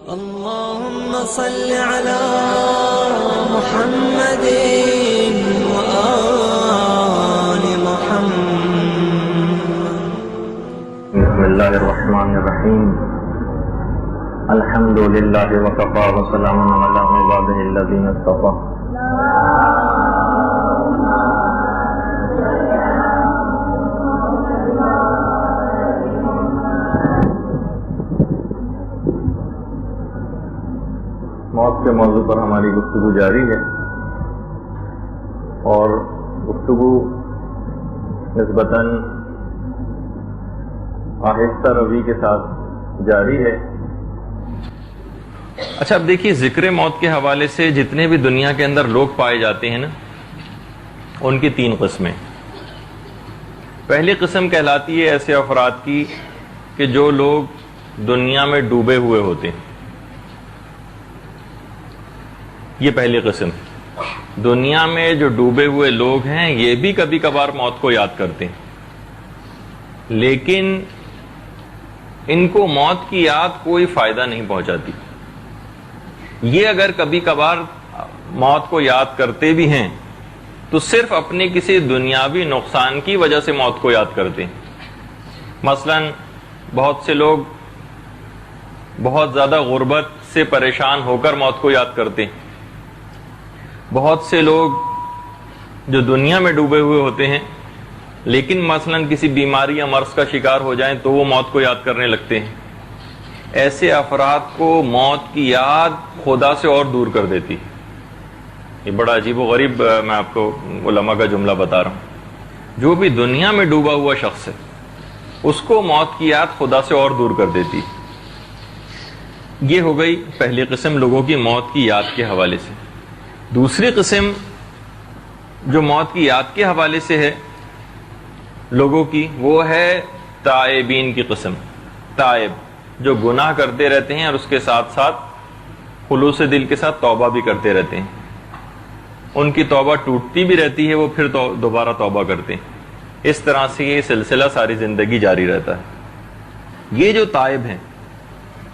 اللهم صل على محمد وآل محمد. بسم الله الرحمن الرحيم. الحمد لله وكفى وسلام على عباده الذين اصطفى. موت کے موضوع پر ہماری گفتگو جاری ہے اور گفتگو نسبتاً آہستہ روی کے ساتھ جاری ہے. اچھا، اب دیکھیے، ذکر موت کے حوالے سے جتنے بھی دنیا کے اندر لوگ پائے جاتے ہیں نا، ان کی 3 قسمیں. پہلی قسم کہلاتی ہے ایسے افراد کی کہ جو لوگ دنیا میں ڈوبے ہوئے ہوتے ہیں. یہ پہلی قسم. دنیا میں جو ڈوبے ہوئے لوگ ہیں یہ بھی کبھی کبھار موت کو یاد کرتے ہیں، لیکن ان کو موت کی یاد کوئی فائدہ نہیں پہنچاتی. یہ اگر کبھی کبھار موت کو یاد کرتے بھی ہیں تو صرف اپنے کسی دنیاوی نقصان کی وجہ سے موت کو یاد کرتے ہیں. مثلا بہت سے لوگ بہت زیادہ غربت سے پریشان ہو کر موت کو یاد کرتے ہیں. بہت سے لوگ جو دنیا میں ڈوبے ہوئے ہوتے ہیں لیکن مثلا کسی بیماری یا مرض کا شکار ہو جائیں تو وہ موت کو یاد کرنے لگتے ہیں. ایسے افراد کو موت کی یاد خدا سے اور دور کر دیتی. یہ بڑا عجیب و غریب میں آپ کو علماء کا جملہ بتا رہا ہوں. جو بھی دنیا میں ڈوبا ہوا شخص ہے اس کو موت کی یاد خدا سے اور دور کر دیتی. یہ ہو گئی پہلی قسم لوگوں کی موت کی یاد کے حوالے سے. دوسری قسم جو موت کی یاد کے حوالے سے ہے لوگوں کی، وہ ہے تائبین کی قسم. تائب جو گناہ کرتے رہتے ہیں اور اس کے ساتھ ساتھ خلوص دل کے ساتھ توبہ بھی کرتے رہتے ہیں. ان کی توبہ ٹوٹتی بھی رہتی ہے، وہ پھر دوبارہ توبہ کرتے ہیں. اس طرح سے یہ سلسلہ ساری زندگی جاری رہتا ہے. یہ جو تائب ہیں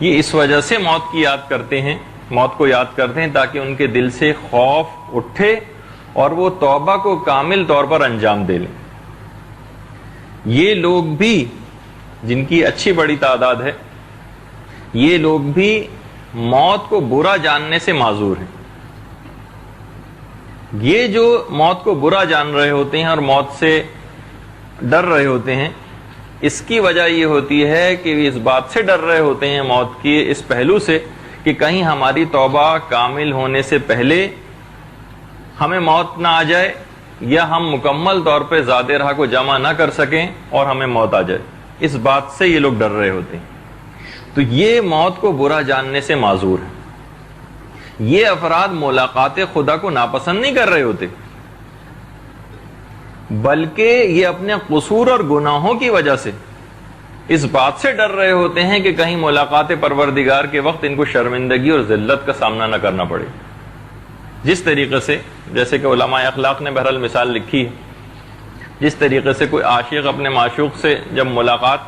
یہ اس وجہ سے موت کی یاد کرتے ہیں، موت کو یاد کرتے ہیں تاکہ ان کے دل سے خوف اٹھے اور وہ توبہ کو کامل طور پر انجام دے لیں. یہ لوگ بھی، جن کی اچھی بڑی تعداد ہے، یہ لوگ بھی موت کو برا جاننے سے معذور ہیں. یہ جو موت کو برا جان رہے ہوتے ہیں اور موت سے ڈر رہے ہوتے ہیں، اس کی وجہ یہ ہوتی ہے کہ اس بات سے ڈر رہے ہوتے ہیں موت کی اس پہلو سے کہ کہیں ہماری توبہ کامل ہونے سے پہلے ہمیں موت نہ آ جائے یا ہم مکمل طور پہ زیادہ راہ کو جمع نہ کر سکیں اور ہمیں موت آ جائے. اس بات سے یہ لوگ ڈر رہے ہوتے ہیں. تو یہ موت کو برا جاننے سے معذور ہے. یہ افراد ملاقات خدا کو ناپسند نہیں کر رہے ہوتے، بلکہ یہ اپنے قصور اور گناہوں کی وجہ سے اس بات سے ڈر رہے ہوتے ہیں کہ کہیں ملاقات پروردگار کے وقت ان کو شرمندگی اور ذلت کا سامنا نہ کرنا پڑے. جس طریقے سے، جیسے کہ علماء اخلاق نے بہرحال مثال لکھی ہے، جس طریقے سے کوئی عاشق اپنے معشوق سے جب ملاقات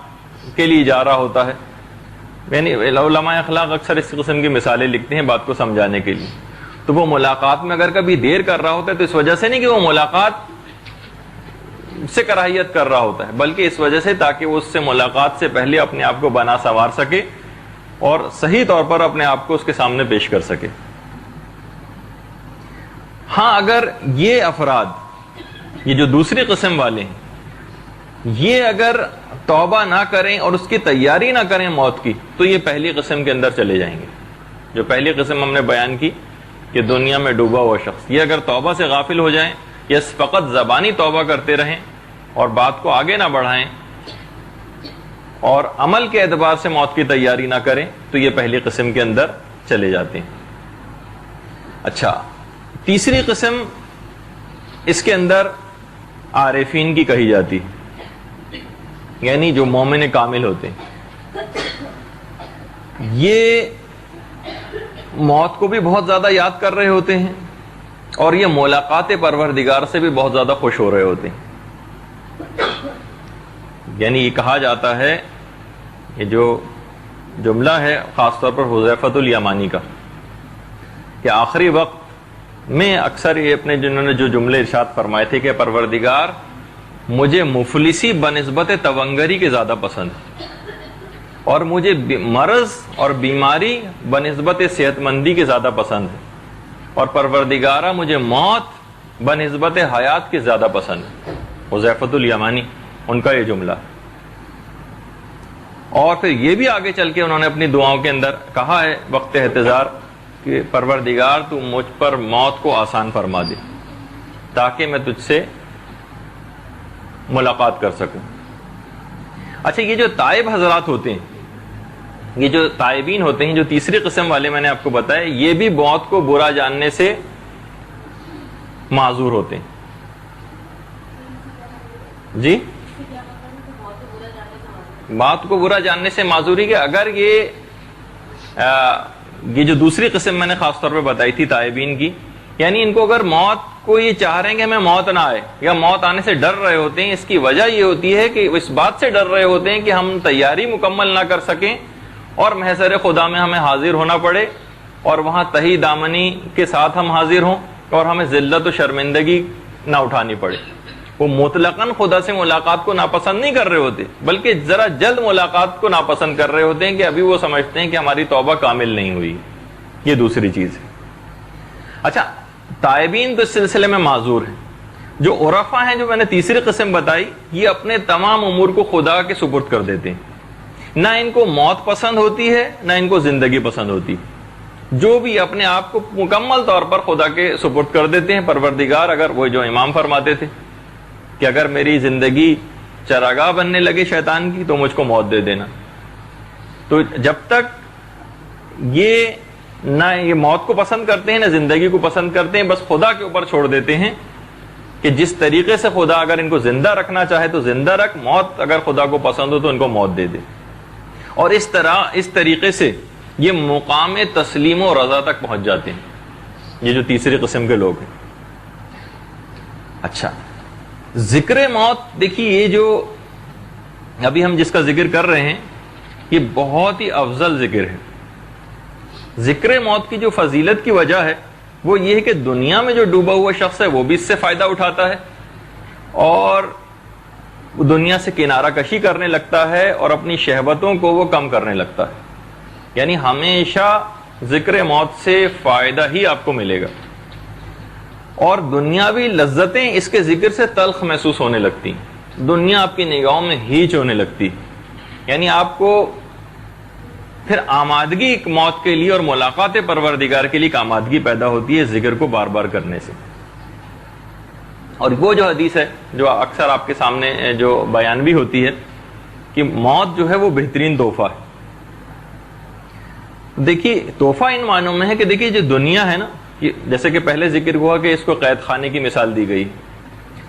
کے لیے جا رہا ہوتا ہے، یعنی علماء اخلاق اکثر اس قسم کی مثالیں لکھتے ہیں بات کو سمجھانے کے لیے. تو وہ ملاقات میں اگر کبھی دیر کر رہا ہوتا ہے تو اس وجہ سے نہیں کہ وہ ملاقات سے کراہیت کر رہا ہوتا ہے، بلکہ اس وجہ سے تاکہ وہ اس سے ملاقات سے پہلے اپنے آپ کو بنا سنوار سکے اور صحیح طور پر اپنے آپ کو اس کے سامنے پیش کر سکے. ہاں، اگر یہ افراد، یہ جو دوسری قسم والے ہیں، یہ اگر توبہ نہ کریں اور اس کی تیاری نہ کریں موت کی، تو یہ پہلی قسم کے اندر چلے جائیں گے. جو پہلی قسم ہم نے بیان کی کہ دنیا میں ڈوبا ہوا شخص، یہ اگر توبہ سے غافل ہو جائیں یا فقط زبانی توبہ کرتے رہیں اور بات کو آگے نہ بڑھائیں اور عمل کے اعتبار سے موت کی تیاری نہ کریں، تو یہ پہلی قسم کے اندر چلے جاتے ہیں. اچھا، تیسری قسم اس کے اندر عارفین کی کہی جاتی، یعنی جو مومن کامل ہوتے ہیں. یہ موت کو بھی بہت زیادہ یاد کر رہے ہوتے ہیں اور یہ ملاقات پروردگار سے بھی بہت زیادہ خوش ہو رہے ہوتے ہیں. یعنی یہ کہا جاتا ہے کہ جو جملہ ہے خاص طور پر حذیفۃ الیمانی کا، کہ آخری وقت میں اکثر یہ اپنے جنہوں نے جو جملے ارشاد فرمائے تھے کہ پروردگار مجھے مفلسی بنسبت تونگری کے زیادہ پسند ہے، اور مجھے مرض اور بیماری بنسبت صحت مندی کے زیادہ پسند ہے، اور پروردگارہ مجھے موت بنسبت حیات کے زیادہ پسند ہے۔ حذیفۃ الیمانی ان کا یہ جملہ۔ اور پھر یہ بھی آگے چل کے انہوں نے اپنی دعاؤں کے اندر کہا ہے وقت احتضار کہ پروردگار تو مجھ پر موت کو آسان فرما دے تاکہ میں تجھ سے ملاقات کر سکوں۔ اچھا، یہ جو تائب حضرات ہوتے ہیں، یہ جو تائبین ہوتے ہیں، جو تیسری قسم والے میں نے آپ کو بتایا، یہ بھی موت کو برا جاننے سے معذور ہوتے ہیں۔ جی، موت کو برا جاننے سے معذوری کہ اگر یہ جو دوسری قسم میں نے خاص طور پہ بتائی تھی تائبین کی، یعنی ان کو اگر موت کو یہ چاہ رہے ہیں کہ ہمیں موت نہ آئے یا موت آنے سے ڈر رہے ہوتے ہیں، اس کی وجہ یہ ہوتی ہے کہ اس بات سے ڈر رہے ہوتے ہیں کہ ہم تیاری مکمل نہ کر سکیں اور محضر خدا میں ہمیں حاضر ہونا پڑے اور وہاں تہی دامنی کے ساتھ ہم حاضر ہوں اور ہمیں ذلت و شرمندگی نہ اٹھانی پڑے۔ وہ مطلقاً خدا سے ملاقات کو ناپسند نہیں کر رہے ہوتے، بلکہ ذرا جلد ملاقات کو ناپسند کر رہے ہوتے ہیں کہ ابھی وہ سمجھتے ہیں کہ ہماری توبہ کامل نہیں ہوئی۔ یہ دوسری چیز ہے۔ اچھا، تائبین تو اس سلسلے میں معذور ہیں۔ جو عرفا ہیں، جو میں نے تیسری قسم بتائی، یہ اپنے تمام امور کو خدا کے سپرد کر دیتے ہیں، نہ ان کو موت پسند ہوتی ہے نہ ان کو زندگی پسند ہوتی، جو بھی اپنے آپ کو مکمل طور پر خدا کے سپرد کر دیتے ہیں۔ پروردگار، اگر وہ جو امام فرماتے تھے کہ اگر میری زندگی چراگاہ بننے لگے شیطان کی تو مجھ کو موت دے دینا، تو جب تک یہ نہ یہ موت کو پسند کرتے ہیں نہ زندگی کو پسند کرتے ہیں، بس خدا کے اوپر چھوڑ دیتے ہیں کہ جس طریقے سے خدا اگر ان کو زندہ رکھنا چاہے تو زندہ رکھ، موت اگر خدا کو پسند ہو تو ان کو موت دے دے۔ اور اس طریقے سے یہ مقام تسلیم و رضا تک پہنچ جاتے ہیں، یہ جو تیسری قسم کے لوگ ہیں۔ اچھا، ذکر موت، دیکھیے یہ جو ابھی ہم جس کا ذکر کر رہے ہیں یہ بہت ہی افضل ذکر ہے۔ ذکر موت کی جو فضیلت کی وجہ ہے وہ یہ ہے کہ دنیا میں جو ڈوبا ہوا شخص ہے وہ بھی اس سے فائدہ اٹھاتا ہے اور دنیا سے کنارہ کشی کرنے لگتا ہے اور اپنی شہوتوں کو وہ کم کرنے لگتا ہے۔ یعنی ہمیشہ ذکر موت سے فائدہ ہی آپ کو ملے گا، اور دنیاوی لذتیں اس کے ذکر سے تلخ محسوس ہونے لگتی، دنیا آپ کی نگاہوں میں ہیچ ہونے لگتی، یعنی آپ کو پھر آمادگی ایک موت کے لیے اور ملاقات پروردگار کے لیے ایک آمادگی پیدا ہوتی ہے ذکر کو بار بار کرنے سے۔ اور وہ جو حدیث ہے جو اکثر آپ کے سامنے جو بیان بھی ہوتی ہے کہ موت جو ہے وہ بہترین تحفہ ہے۔ دیکھیے تحفہ ان معنوں میں ہے کہ دیکھیے جو دنیا ہے نا، جیسے کہ پہلے ذکر ہوا کہ اس کو قید خانے کی مثال دی گئی،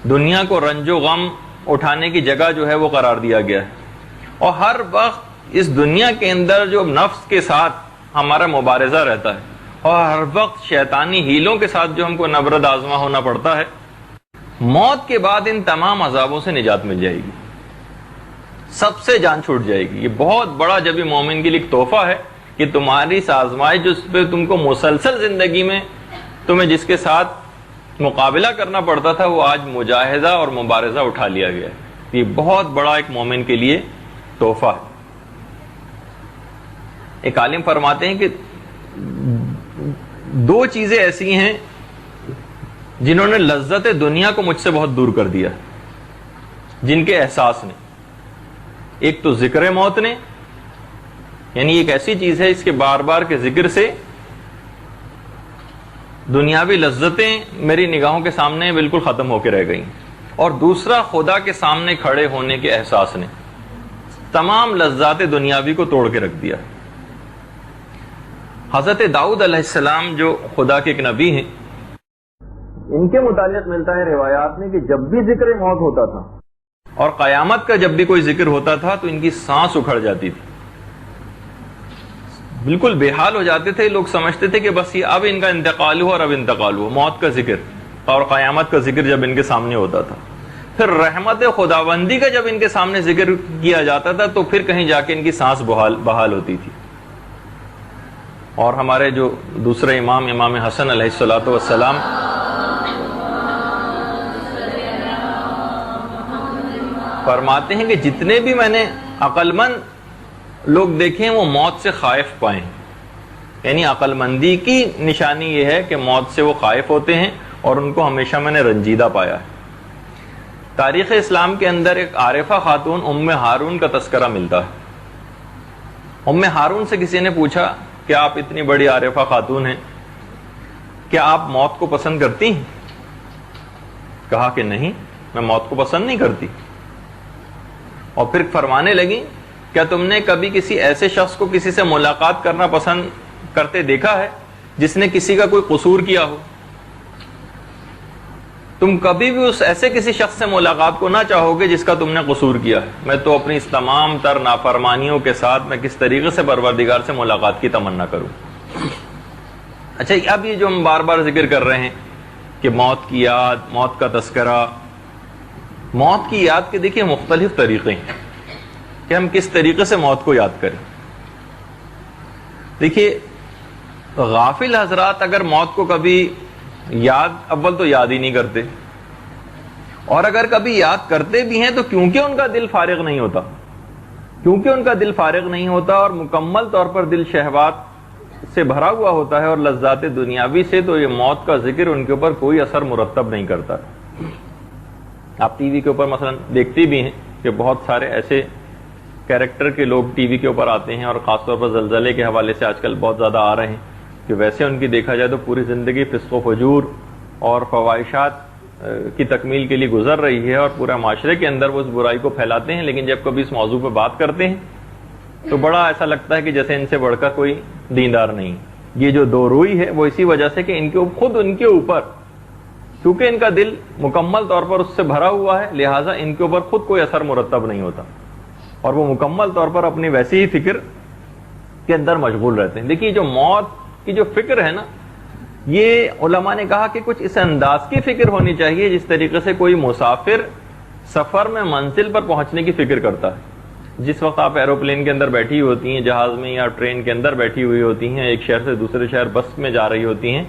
دنیا کو رنج و غم اٹھانے کی جگہ جو ہے وہ قرار دیا گیا ہے، اور ہر وقت اس دنیا کے اندر جو نفس کے ساتھ ہمارا مبارزہ رہتا ہے اور ہر وقت شیطانی ہیلوں کے ساتھ جو ہم کو نبرد آزما ہونا پڑتا ہے، موت کے بعد ان تمام عذابوں سے نجات مل جائے گی، سب سے جان چھوٹ جائے گی۔ یہ بہت بڑا جب مومن کے لیے ایک تحفہ ہے کہ تمہاری آزمائش جس پہ تم کو مسلسل زندگی میں تمہیں جس کے ساتھ مقابلہ کرنا پڑتا تھا وہ آج مجاہدہ اور مبارزہ اٹھا لیا گیا ہے۔ یہ بہت بڑا ایک مومن کے لیے تحفہ ہے۔ ایک عالم فرماتے ہیں کہ دو چیزیں ایسی ہیں جنہوں نے لذت دنیا کو مجھ سے بہت دور کر دیا، جن کے احساس نے، ایک تو ذکر موت نے، یعنی ایک ایسی چیز ہے اس کے بار بار کے ذکر سے دنیاوی لذتیں میری نگاہوں کے سامنے بالکل ختم ہو کے رہ گئیں، اور دوسرا خدا کے سامنے کھڑے ہونے کے احساس نے تمام لذات دنیاوی کو توڑ کے رکھ دیا۔ حضرت داؤد علیہ السلام جو خدا کے ایک نبی ہیں، ان کے متعلق ملتا ہے روایات میں کہ جب بھی ذکر موت ہوتا تھا اور قیامت کا جب بھی کوئی ذکر ہوتا تھا تو ان کی سانس اکھڑ جاتی تھی، بالکل بے حال ہو جاتے تھے۔ لوگ سمجھتے تھے کہ بس یہ اب ان کا انتقال ہوا اور اب انتقال ہوا، موت کا ذکر اور قیامت کا ذکر جب ان کے سامنے ہوتا تھا پھر رحمت خداوندی کا جب ان کے سامنے ذکر کیا جاتا تھا تو پھر کہیں جا کے ان کی سانس بحال ہوتی تھی. اور ہمارے جو دوسرے امام حسن علیہ الصلوۃ والسلام فرماتے ہیں کہ جتنے بھی میں نے عقل مند لوگ دیکھے ہیں وہ موت سے خائف پائے ہیں. یعنی عقل مندی کی نشانی یہ ہے کہ موت سے وہ خائف ہوتے ہیں اور ان کو ہمیشہ میں نے رنجیدہ پایا ہے. تاریخ اسلام کے اندر ایک عارفہ خاتون ام ہارون کا تذکرہ ملتا ہے. ام ہارون سے کسی نے پوچھا کہ آپ اتنی بڑی عارفہ خاتون ہیں, کیا آپ موت کو پسند کرتی ہیں؟ کہا کہ نہیں, میں موت کو پسند نہیں کرتی. اور پھر فرمانے لگی, کیا تم نے کبھی کسی ایسے شخص کو کسی سے ملاقات کرنا پسند کرتے دیکھا ہے جس نے کسی کا کوئی قصور کیا ہو؟ تم کبھی بھی اس ایسے کسی شخص سے ملاقات کو نہ چاہو گے جس کا تم نے قصور کیا ہے. میں تو اپنی اس تمام تر نافرمانیوں کے ساتھ میں کس طریقے سے پروردگار سے ملاقات کی تمنا کروں. اچھا, اب یہ جو ہم بار بار ذکر کر رہے ہیں کہ موت کی یاد, موت کا تذکرہ, موت کی یاد کے دیکھیے مختلف طریقے ہیں کہ ہم کس طریقے سے موت کو یاد کریں. دیکھیے, غافل حضرات اگر موت کو کبھی یاد, اول تو یاد ہی نہیں کرتے, اور اگر کبھی یاد کرتے بھی ہیں تو کیونکہ ان کا دل فارغ نہیں ہوتا, کیونکہ ان کا دل فارغ نہیں ہوتا اور مکمل طور پر دل شہوات سے بھرا ہوا ہوتا ہے اور لذات دنیاوی سے, تو یہ موت کا ذکر ان کے اوپر کوئی اثر مرتب نہیں کرتا. آپ ٹی وی کے اوپر مثلا دیکھتے بھی ہیں کہ بہت سارے ایسے کیریکٹر کے لوگ ٹی وی کے اوپر آتے ہیں, اور خاص طور پر زلزلے کے حوالے سے آج کل بہت زیادہ آ رہے ہیں کہ ویسے ان کی دیکھا جائے تو پوری زندگی فسق و فجور اور فواہشات کی تکمیل کے لیے گزر رہی ہے اور پورا معاشرے کے اندر وہ اس برائی کو پھیلاتے ہیں, لیکن جب کبھی اس موضوع پہ بات کرتے ہیں تو بڑا ایسا لگتا ہے کہ جیسے ان سے بڑھ کر کوئی دیندار نہیں. یہ جو دو روئی ہے وہ اسی وجہ سے کہ خود ان کے اوپر, کیونکہ ان کا دل مکمل طور پر اس سے بھرا ہوا ہے, لہٰذا ان کے اوپر خود کوئی اثر مرتب نہیں ہوتا اور وہ مکمل طور پر اپنی ویسی ہی فکر کے اندر مشغول رہتے ہیں. دیکھیے, جو موت کی جو فکر ہے نا, یہ علماء نے کہا کہ کچھ اس انداز کی فکر ہونی چاہیے جس طریقے سے کوئی مسافر سفر میں منزل پر پہنچنے کی فکر کرتا ہے. جس وقت آپ ایروپلین کے اندر بیٹھی ہوتی ہیں, جہاز میں یا ٹرین کے اندر بیٹھی ہوئی ہوتی ہیں, ایک شہر سے دوسرے شہر بس میں جا رہی ہوتی ہیں,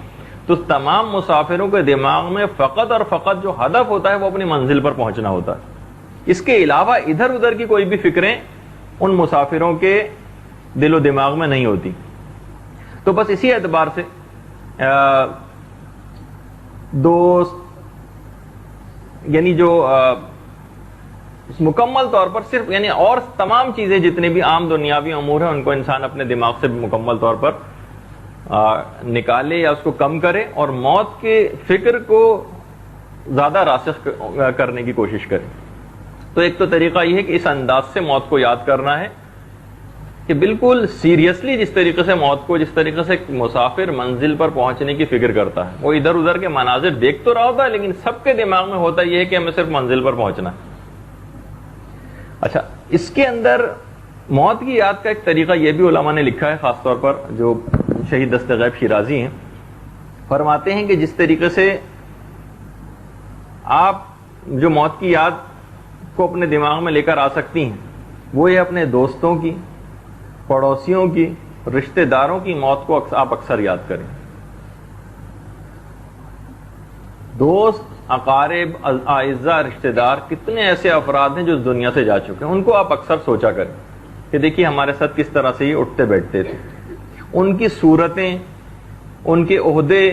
تو تمام مسافروں کے دماغ میں فقط اور فقط جو ہدف ہوتا ہے وہ اپنی منزل پر پہنچنا ہوتا ہے. اس کے علاوہ ادھر ادھر کی کوئی بھی فکریں ان مسافروں کے دل و دماغ میں نہیں ہوتی. تو بس اسی اعتبار سے دوست, یعنی جو مکمل طور پر صرف, یعنی اور تمام چیزیں جتنے بھی عام دنیاوی امور ہیں ان کو انسان اپنے دماغ سے مکمل طور پر نکالے یا اس کو کم کرے, اور موت کے فکر کو زیادہ راسخ کرنے کی کوشش کرے. تو ایک تو طریقہ یہ ہے کہ اس انداز سے موت کو یاد کرنا ہے کہ بالکل سیریسلی, جس طریقے سے موت کو, جس طریقے سے مسافر منزل پر پہنچنے کی فکر کرتا ہے, وہ ادھر ادھر کے مناظر دیکھ تو رہا ہوتا ہے لیکن سب کے دماغ میں ہوتا یہ ہے کہ ہمیں صرف منزل پر پہنچنا ہے. اچھا, اس کے اندر موت کی یاد کا ایک طریقہ یہ بھی علماء نے لکھا ہے, خاص طور پر جو شہید دست غیب شیرازی ہیں, فرماتے ہیں کہ جس طریقے سے آپ جو موت کی یاد کو اپنے دماغ میں لے کر آ سکتی ہیں, وہ یہ اپنے دوستوں کی, پڑوسیوں کی, رشتہ داروں کی موت کو آپ اکثر یاد کریں. دوست, اقارب, اعزاء, رشتہ دار, کتنے ایسے افراد ہیں جو اس دنیا سے جا چکے ہیں, ان کو آپ اکثر سوچا کریں کہ دیکھیے ہمارے ساتھ کس طرح سے یہ اٹھتے بیٹھتے تھے. ان کی صورتیں, ان کے عہدے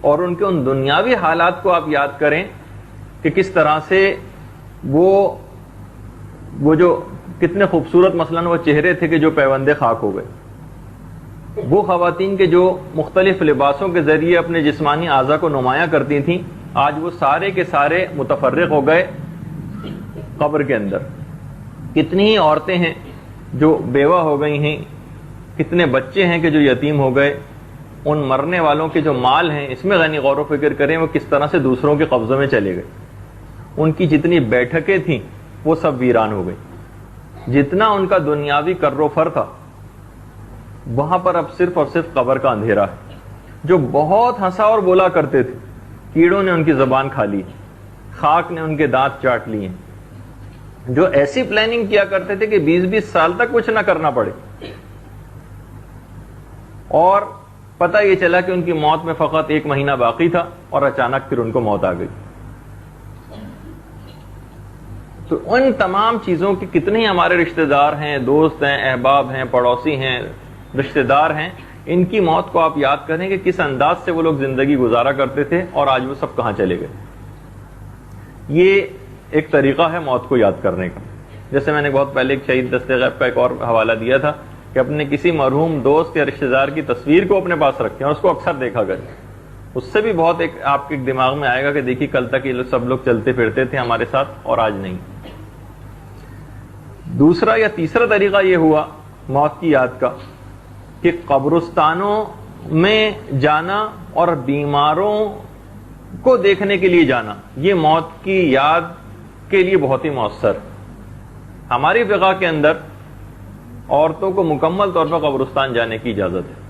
اور ان کے ان دنیاوی حالات کو آپ یاد کریں کہ کس طرح سے وہ جو کتنے خوبصورت مثلا وہ چہرے تھے کہ جو پیوندے خاک ہو گئے, وہ خواتین کے جو مختلف لباسوں کے ذریعے اپنے جسمانی اعضاء کو نمایاں کرتی تھیں, آج وہ سارے کے سارے متفرق ہو گئے قبر کے اندر. کتنی ہی عورتیں ہیں جو بیوہ ہو گئی ہیں, کتنے بچے ہیں کہ جو یتیم ہو گئے. ان مرنے والوں کے جو مال ہیں, اس میں غنی غور و فکر کریں وہ کس طرح سے دوسروں کے قبضوں میں چلے گئے. ان کی جتنی بیٹھکیں تھیں وہ سب ویران ہو گئی. جتنا ان کا دنیاوی کر و فر تھا وہاں پر اب صرف اور صرف قبر کا اندھیرا ہے. جو بہت ہنسا اور بولا کرتے تھے, کیڑوں نے ان کی زبان کھا لی. خاک نے ان کے دانت چاٹ لیے، جو ایسی پلاننگ کیا کرتے تھے کہ 20-20 سال تک کچھ نہ کرنا پڑے، اور پتہ یہ چلا کہ ان کی موت میں فقط 1 مہینہ باقی تھا اور اچانک پھر ان کو موت آ گئی۔ تو ان تمام چیزوں کے کتنے ہی ہمارے رشتہ دار ہیں، دوست ہیں، احباب ہیں، پڑوسی ہیں، رشتہ دار ہیں، ان کی موت کو آپ یاد کریں کہ کس انداز سے وہ لوگ زندگی گزارا کرتے تھے اور آج وہ سب کہاں چلے گئے۔ یہ ایک طریقہ ہے موت کو یاد کرنے کا۔ جیسے میں نے بہت پہلے ایک شہید دستِ غیب کا ایک اور حوالہ دیا تھا کہ اپنے کسی مرحوم دوست یا رشتہ دار کی تصویر کو اپنے پاس رکھیں اور اس کو اکثر دیکھا کریں، اس سے بھی بہت ایک آپ کے دماغ میں آئے گا کہ دیکھیے کل تک یہ سب لوگ چلتے پھرتے تھے ہمارے ساتھ اور آج نہیں۔ دوسرا یا تیسرا طریقہ یہ ہوا موت کی یاد کا کہ قبرستانوں میں جانا اور بیماروں کو دیکھنے کے لیے جانا، یہ موت کی یاد کے لیے بہت ہی مؤثر۔ ہماری فقہ کے اندر عورتوں کو مکمل طور پر قبرستان جانے کی اجازت ہے،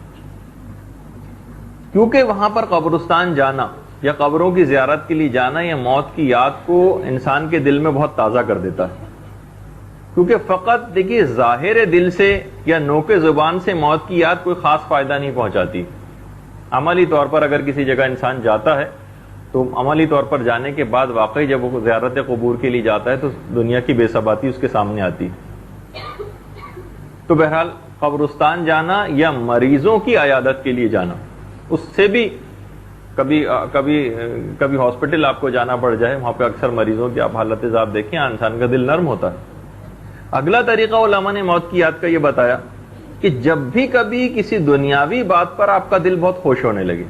کیونکہ وہاں پر قبرستان جانا یا قبروں کی زیارت کے لیے جانا یہ موت کی یاد کو انسان کے دل میں بہت تازہ کر دیتا ہے۔ کیونکہ فقط دیکھیے ظاہر دل سے یا نوک زبان سے موت کی یاد کوئی خاص فائدہ نہیں پہنچاتی۔ عملی طور پر اگر کسی جگہ انسان جاتا ہے تو عملی طور پر جانے کے بعد واقعی جب وہ زیارت قبور کے لیے جاتا ہے تو دنیا کی بے ثباتی اس کے سامنے آتی۔ تو بہرحال قبرستان جانا یا مریضوں کی عیادت کے لیے جانا، اس سے بھی کبھی ہاسپٹل آپ کو جانا پڑ جائے، وہاں پہ اکثر مریضوں کی آپ حالت عذاب دیکھیں، انسان کا دل نرم ہوتا ہے۔ اگلا طریقہ علماء نے موت کی یاد کا یہ بتایا کہ جب بھی کبھی کسی دنیاوی بات پر آپ کا دل بہت خوش ہونے لگے،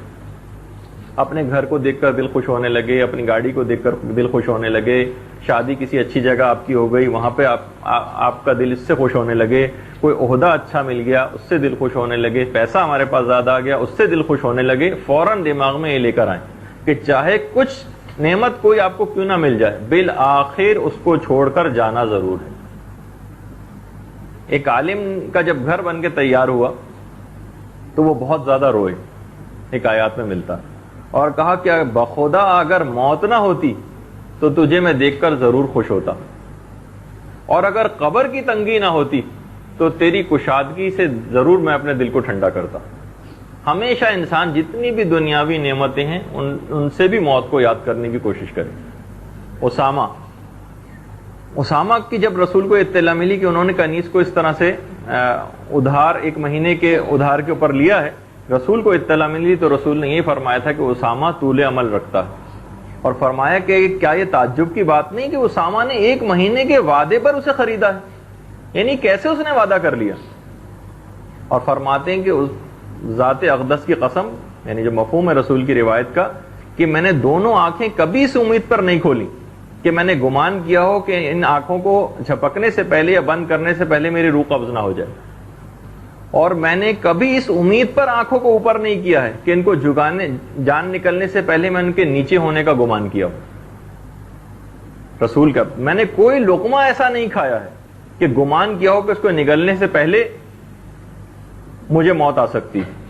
اپنے گھر کو دیکھ کر دل خوش ہونے لگے، اپنی گاڑی کو دیکھ کر دل خوش ہونے لگے، شادی کسی اچھی جگہ آپ کی ہو گئی وہاں پہ آپ کا دل اس سے خوش ہونے لگے، کوئی عہدہ اچھا مل گیا اس سے دل خوش ہونے لگے، پیسہ ہمارے پاس زیادہ آ گیا اس سے دل خوش ہونے لگے، فوراً دماغ میں یہ لے کر آئیں کہ چاہے کچھ نعمت کوئی آپ کو کیوں نہ مل جائے، بالآخر اس کو چھوڑ کر جانا ضرور ہے۔ ایک عالم کا جب گھر بن کے تیار ہوا تو وہ بہت زیادہ روئے، ایک آیات میں ملتا، اور کہا کہ بخدا اگر موت نہ ہوتی تو تجھے میں دیکھ کر ضرور خوش ہوتا، اور اگر قبر کی تنگی نہ ہوتی تو تیری کشادگی سے ضرور میں اپنے دل کو ٹھنڈا کرتا۔ ہمیشہ انسان جتنی بھی دنیاوی نعمتیں ہیں ان سے بھی موت کو یاد کرنے کی کوشش کرے۔ اسامہ کی جب رسول کو اطلاع ملی کہ انہوں نے کنیز کو اس طرح سے ادھار 1 مہینے کے ادھار کے اوپر لیا ہے، رسول کو اطلاع ملی تو رسول نے یہ فرمایا تھا کہ اسامہ طول عمل رکھتا ہے، اور فرمایا کہ کیا یہ تعجب کی بات نہیں کہ اسامہ نے 1 مہینے کے وعدے پر اسے خریدا ہے، یعنی کیسے اس نے وعدہ کر لیا۔ اور فرماتے ہیں کہ ذات اقدس کی قسم، یعنی جو مفہوم ہے رسول کی روایت کا، کہ میں نے دونوں آنکھیں کبھی اس امید پر نہیں کھولی کہ میں نے گمان کیا ہو کہ ان آنکھوں کو جھپکنے سے پہلے یا بند کرنے سے پہلے میری روح قبض نہ ہو جائے، اور میں نے کبھی اس امید پر آنکھوں کو اوپر نہیں کیا ہے کہ ان کو جان نکلنے سے پہلے میں ان کے نیچے ہونے کا گمان کیا ہو۔ رسول کا میں نے کوئی لقمہ ایسا نہیں کھایا ہے کہ گمان کیا ہو کہ اس کو نگلنے سے پہلے مجھے موت آ سکتی ہے۔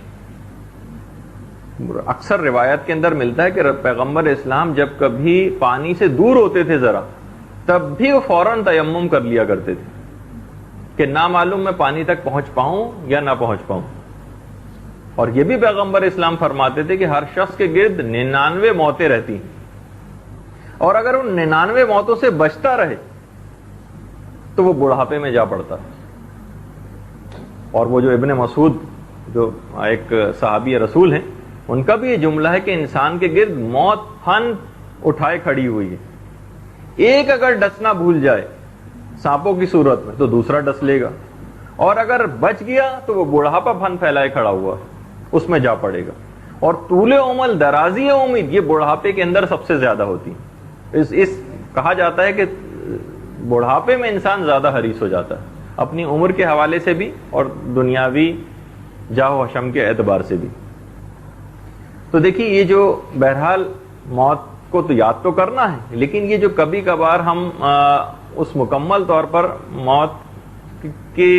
اکثر روایت کے اندر ملتا ہے کہ پیغمبر اسلام جب کبھی پانی سے دور ہوتے تھے ذرا، تب بھی وہ فوراً تیمم کر لیا کرتے تھے کہ نہ معلوم میں پانی تک پہنچ پاؤں یا نہ پہنچ پاؤں۔ اور یہ بھی پیغمبر اسلام فرماتے تھے کہ ہر شخص کے گرد 99 موتیں رہتی ہیں، اور اگر ان 99 موتوں سے بچتا رہے تو وہ بڑھاپے میں جا پڑتا۔ اور وہ جو ابن مسعود جو ایک صحابی رسول ہیں، ان کا بھی یہ جملہ ہے کہ انسان کے گرد موت فن اٹھائے کھڑی ہوئی ہے، ایک اگر ڈسنا بھول جائے سانپوں کی صورت میں تو دوسرا ڈس لے گا، اور اگر بچ گیا تو وہ بڑھاپا فن پھیلائے کھڑا ہوا اس میں جا پڑے گا۔ اور طول عمر، درازی امید، یہ بڑھاپے کے اندر سب سے زیادہ ہوتی ہے۔ کہا جاتا ہے کہ بڑھاپے میں انسان زیادہ حریص ہو جاتا ہے، اپنی عمر کے حوالے سے بھی اور دنیاوی جاہ و حشم کے اعتبار سے بھی۔ تو دیکھیے یہ جو بہرحال موت کو تو یاد تو کرنا ہے، لیکن یہ جو کبھی کبھار ہم اس مکمل طور پر موت کے